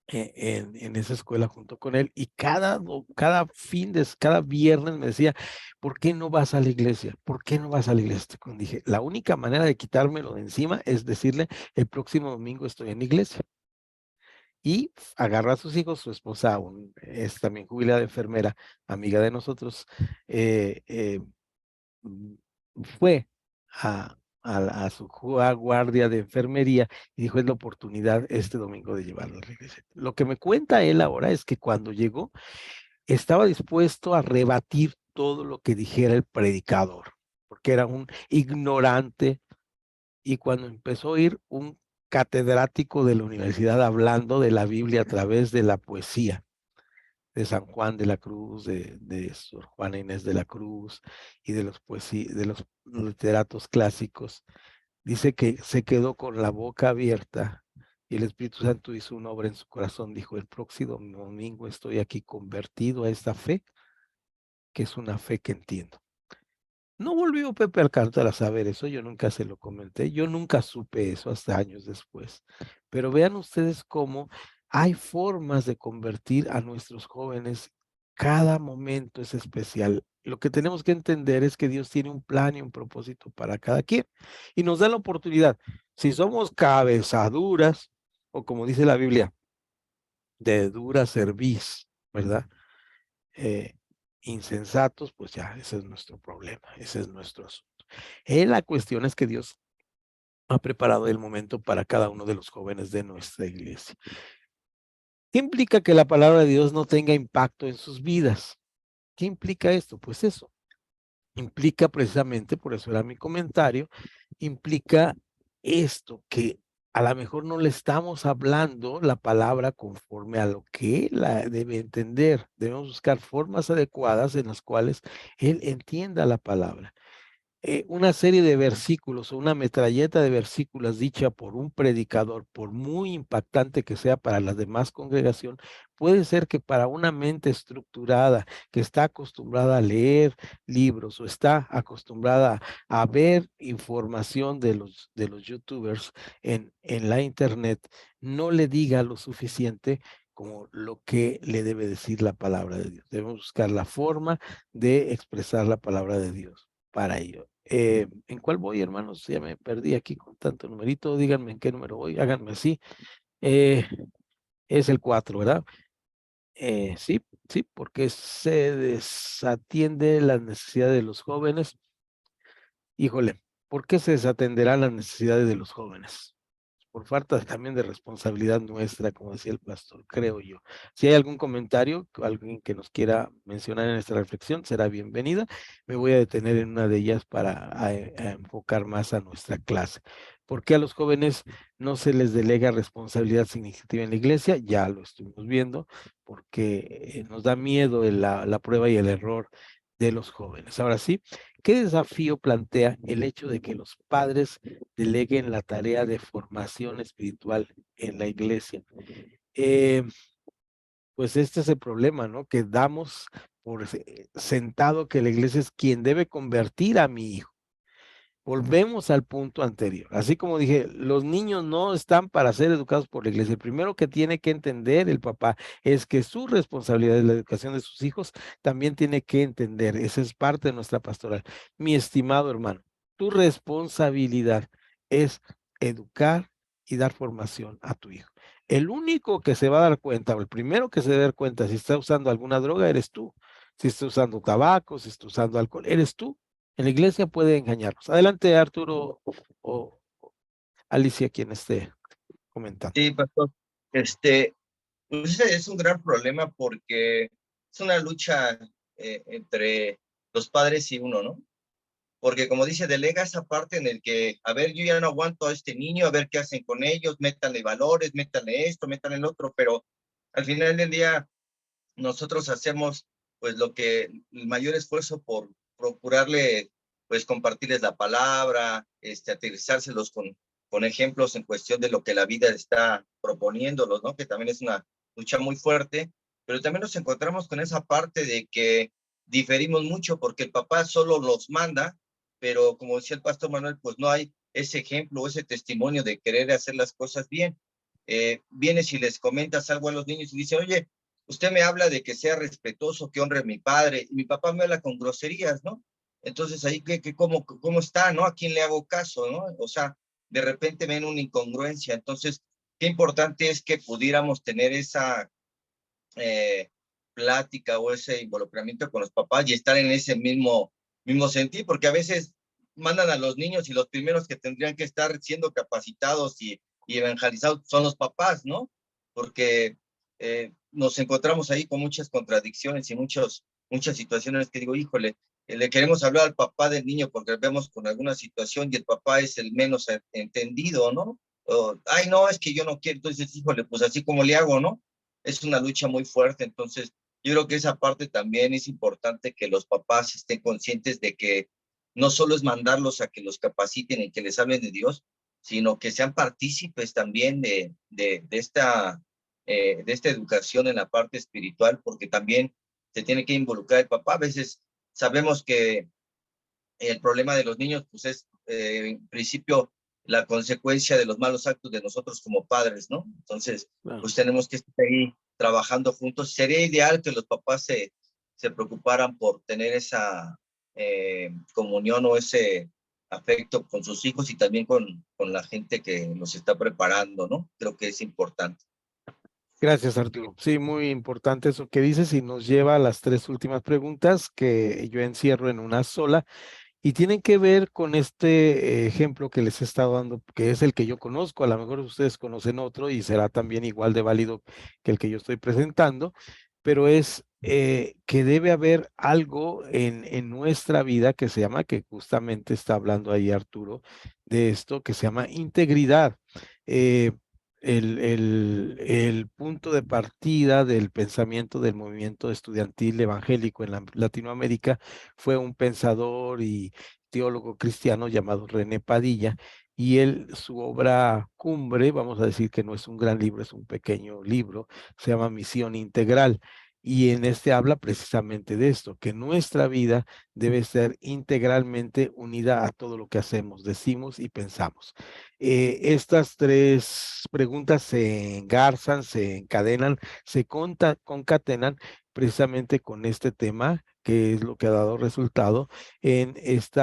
A: en esa escuela junto con él, y cada cada viernes me decía, ¿por qué no vas a la iglesia? ¿Por qué no vas a la iglesia? Cuando dije, la única manera de quitármelo de encima es decirle, el próximo domingo estoy en la iglesia. Y agarra a sus hijos, su esposa es también jubilada enfermera, amiga de nosotros, mm, fue a su guardia de enfermería y dijo, es la oportunidad este domingo de llevarlo a la iglesia. Lo que me cuenta él ahora es que cuando llegó, estaba dispuesto a rebatir todo lo que dijera el predicador, porque era un ignorante, y cuando empezó a oír un catedrático de la universidad hablando de la Biblia a través de la poesía de San Juan de la Cruz, de Sor Juana Inés de la Cruz y de los literatos clásicos, dice que se quedó con la boca abierta y el Espíritu Santo hizo una obra en su corazón. Dijo, el próximo domingo estoy aquí convertido a esta fe, que es una fe que entiendo. No volvió Pepe Alcántara a saber eso, yo nunca se lo comenté, yo nunca supe eso hasta años después. Pero vean ustedes cómo hay formas de convertir a nuestros jóvenes. Cada momento es especial. Lo que tenemos que entender es que Dios tiene un plan y un propósito para cada quien y nos da la oportunidad. Si somos cabezaduras, o como dice la Biblia, de dura cerviz, ¿verdad? eh, Insensatos, pues ya, ese es nuestro problema, ese es nuestro asunto. La cuestión es que Dios ha preparado el momento para cada uno de los jóvenes de nuestra iglesia. ¿Qué implica que la palabra de Dios no tenga impacto en sus vidas? ¿Qué implica esto? Pues eso, implica precisamente, por eso era mi comentario, implica esto, que a lo mejor no le estamos hablando la palabra conforme a lo que él la debe entender. Debemos buscar formas adecuadas en las cuales él entienda la palabra. Una serie de versículos o una metralleta de versículos dicha por un predicador, por muy impactante que sea para la demás congregación, puede ser que para una mente estructurada que está acostumbrada a leer libros o está acostumbrada a ver información de los youtubers en la internet, no le diga lo suficiente como lo que le debe decir la palabra de Dios. Debemos buscar la forma de expresar la palabra de Dios para ello. ¿En cuál voy, hermanos? Ya me perdí aquí con tanto numerito. Díganme en qué número voy. Háganme así. Eh, es el 4, ¿verdad? Sí, sí, porque se desatiende las necesidades de los jóvenes. Híjole, ¿por qué se desatenderán las necesidades de los jóvenes? Por falta también de responsabilidad nuestra, como decía el pastor, creo yo. Si hay algún comentario, alguien que nos quiera mencionar en esta reflexión, será bienvenida. Me voy a detener en una de ellas para a enfocar más a nuestra clase. ¿Por qué a los jóvenes no se les delega responsabilidad significativa en la iglesia? Ya lo estuvimos viendo, porque nos da miedo la prueba y el error de los jóvenes. Ahora sí, ¿qué desafío plantea el hecho de que los padres deleguen la tarea de formación espiritual en la iglesia? Pues este es el problema, ¿no? Que damos por sentado que la iglesia es quien debe convertir a mi hijo. Volvemos al punto anterior. Así como dije, los niños no están para ser educados por la iglesia. El primero que tiene que entender el papá es que su responsabilidad es la educación de sus hijos, también tiene que entender. Esa es parte de nuestra pastoral. Mi estimado hermano, tu responsabilidad es educar y dar formación a tu hijo. El único que se va a dar cuenta, o el primero que se debe dar cuenta si está usando alguna droga, eres tú. Si está usando tabaco, si está usando alcohol, eres tú. En la iglesia puede engañarnos. Adelante, Arturo o Alicia, quien esté comentando.
D: Sí, pastor. Pues ese es un gran problema porque es una lucha entre los padres y uno, ¿no? Porque como dice, delega esa parte en el que, a ver, yo ya no aguanto a este niño, a ver qué hacen con ellos, métanle valores, métanle esto, métanle el otro, pero al final del día nosotros hacemos pues lo que, el mayor esfuerzo por procurarle, pues compartirles la palabra, aterrizárselos con ejemplos en cuestión de lo que la vida está proponiéndolos, ¿no? Que también es una lucha muy fuerte, pero también nos encontramos con esa parte de que diferimos mucho porque el papá solo los manda, pero como decía el pastor Manuel, pues no hay ese ejemplo, ese testimonio de querer hacer las cosas bien. vienes y les comentas algo a los niños y dicen, oye, usted me habla de que sea respetuoso, que honre a mi padre, y mi papá me habla con groserías, ¿no? Entonces ahí, ¿cómo está, no? ¿A quién le hago caso, no? O sea, de repente ven una incongruencia. Entonces, qué importante es que pudiéramos tener esa plática o ese involucramiento con los papás y estar en ese mismo sentir, porque a veces mandan a los niños y los primeros que tendrían que estar siendo capacitados y evangelizados son los papás, ¿no? Porque nos encontramos ahí con muchas contradicciones y muchas situaciones que digo, híjole, le queremos hablar al papá del niño porque vemos con alguna situación y el papá es el menos entendido, ¿no? Ay, no, es que yo no quiero, entonces, híjole, pues así como le hago, ¿no? Es una lucha muy fuerte, entonces yo creo que esa parte también es importante que los papás estén conscientes de que no solo es mandarlos a que los capaciten y que les hablen de Dios, sino que sean partícipes también de esta educación en la parte espiritual, porque también se tiene que involucrar el papá. A veces sabemos que el problema de los niños pues es en principio la consecuencia de los malos actos de nosotros como padres, ¿no? Entonces, pues tenemos que estar ahí trabajando juntos. Sería ideal que los papás se preocuparan por tener esa comunión o ese afecto con sus hijos y también con la gente que los está preparando, ¿no? Creo que es importante.
A: Gracias, Arturo. Sí, muy importante eso que dices y nos lleva a las 3 últimas preguntas que yo encierro en una sola y tienen que ver con este ejemplo que les he estado dando, que es el que yo conozco. A lo mejor ustedes conocen otro y será también igual de válido que el que yo estoy presentando, pero es que debe haber algo en nuestra vida que se llama, que justamente está hablando ahí Arturo, de esto que se llama integridad. Eh, el punto de partida del pensamiento del movimiento estudiantil evangélico en Latinoamérica fue un pensador y teólogo cristiano llamado René Padilla, y él, su obra cumbre, vamos a decir que no es un gran libro, es un pequeño libro, se llama Misión Integral. Y en este habla precisamente de esto, que nuestra vida debe ser integralmente unida a todo lo que hacemos, decimos y pensamos. Estas 3 preguntas se engarzan, se encadenan, se concatenan precisamente con este tema, que es lo que ha dado resultado en este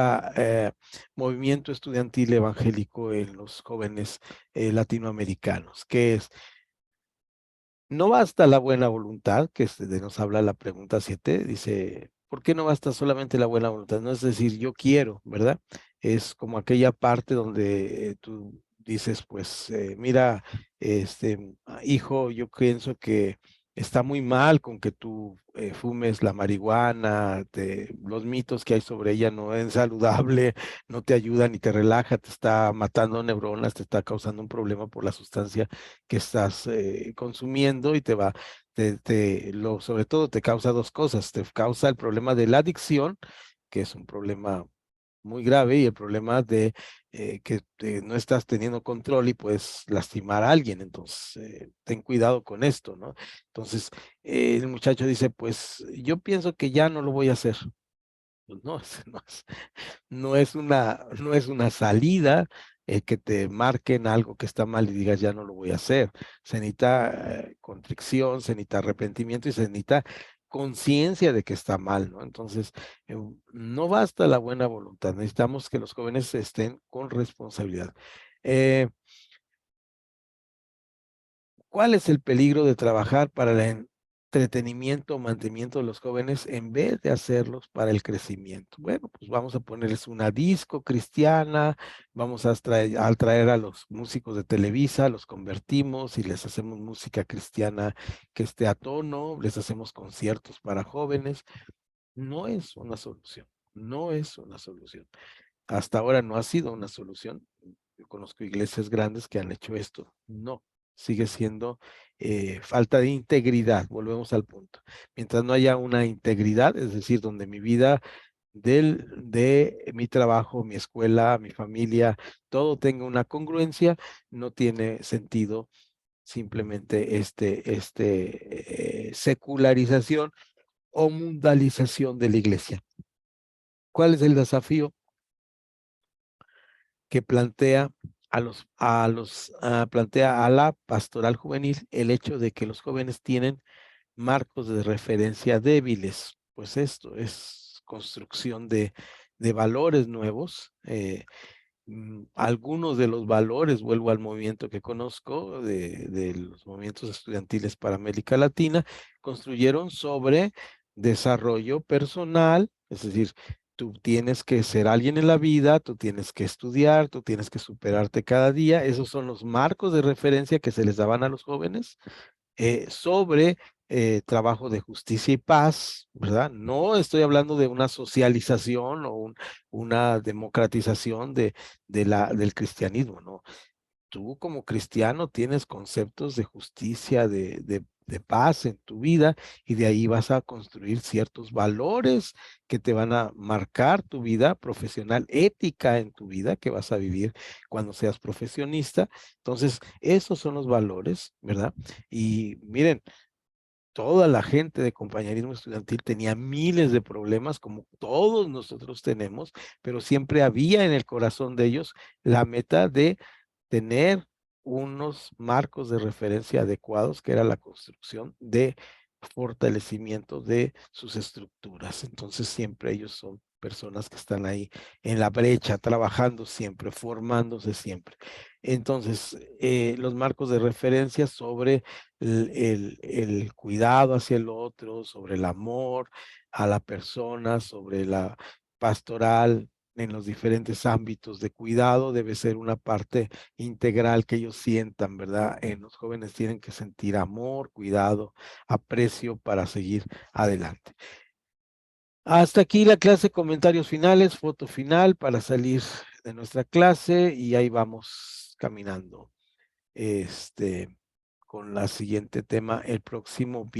A: movimiento estudiantil evangélico en los jóvenes latinoamericanos, que es, no basta la buena voluntad, que nos habla la pregunta 7, dice, ¿por qué no basta solamente la buena voluntad? No es decir, yo quiero, ¿verdad? Es como aquella parte donde tú dices, pues, mira, hijo, yo pienso que está muy mal con que tú fumes la marihuana, los mitos que hay sobre ella no es saludable, no te ayuda ni te relaja, te está matando neuronas, te está causando un problema por la sustancia que estás consumiendo y sobre todo te causa 2 cosas, te causa el problema de la adicción, que es un problema muy grave, y el problema de que no estás teniendo control y puedes lastimar a alguien, entonces ten cuidado con esto, ¿no? Entonces el muchacho dice, pues yo pienso que ya no lo voy a hacer. Pues no, no es una salida que te marquen algo que está mal y digas ya no lo voy a hacer. Se necesita contrición, se necesita arrepentimiento y se necesita conciencia de que está mal, ¿no? Entonces, no basta la buena voluntad, necesitamos que los jóvenes estén con responsabilidad. ¿Cuál es el peligro de trabajar para el entretenimiento o mantenimiento de los jóvenes en vez de hacerlos para el crecimiento? Bueno, pues vamos a ponerles una disco cristiana, vamos a traer a los músicos de Televisa, los convertimos y les hacemos música cristiana que esté a tono, les hacemos conciertos para jóvenes. No es una solución, no es una solución. Hasta ahora no ha sido una solución. Yo conozco iglesias grandes que han hecho esto. No, sigue siendo falta de integridad. Volvemos al punto. Mientras no haya una integridad, es decir, donde mi vida, de mi trabajo, mi escuela, mi familia, todo tenga una congruencia, no tiene sentido simplemente secularización o mundalización de la iglesia. ¿Cuál es el desafío que plantea plantea a la pastoral juvenil el hecho de que los jóvenes tienen marcos de referencia débiles. Pues esto es construcción de valores nuevos. Algunos de los valores, vuelvo al movimiento que conozco, de los movimientos estudiantiles para América Latina, construyeron sobre desarrollo personal, es decir, tú tienes que ser alguien en la vida, tú tienes que estudiar, tú tienes que superarte cada día. Esos son los marcos de referencia que se les daban a los jóvenes sobre trabajo de justicia y paz, ¿verdad? No estoy hablando de una socialización o una democratización del cristianismo, ¿no? Tú como cristiano tienes conceptos de justicia, de paz en tu vida, y de ahí vas a construir ciertos valores que te van a marcar tu vida profesional, ética en tu vida que vas a vivir cuando seas profesionista. Entonces, esos son los valores, ¿verdad? Y miren, toda la gente de compañerismo estudiantil tenía miles de problemas, como todos nosotros tenemos, pero siempre había en el corazón de ellos la meta de tener unos marcos de referencia adecuados, que era la construcción de fortalecimiento de sus estructuras. Entonces siempre ellos son personas que están ahí en la brecha, trabajando siempre, formándose siempre. Entonces, los marcos de referencia sobre el cuidado hacia el otro, sobre el amor a la persona, sobre la pastoral en los diferentes ámbitos de cuidado, debe ser una parte integral que ellos sientan, ¿verdad? Los jóvenes tienen que sentir amor, cuidado, aprecio para seguir adelante. Hasta aquí la clase, comentarios finales, foto final para salir de nuestra clase, y ahí vamos caminando con la siguiente tema el próximo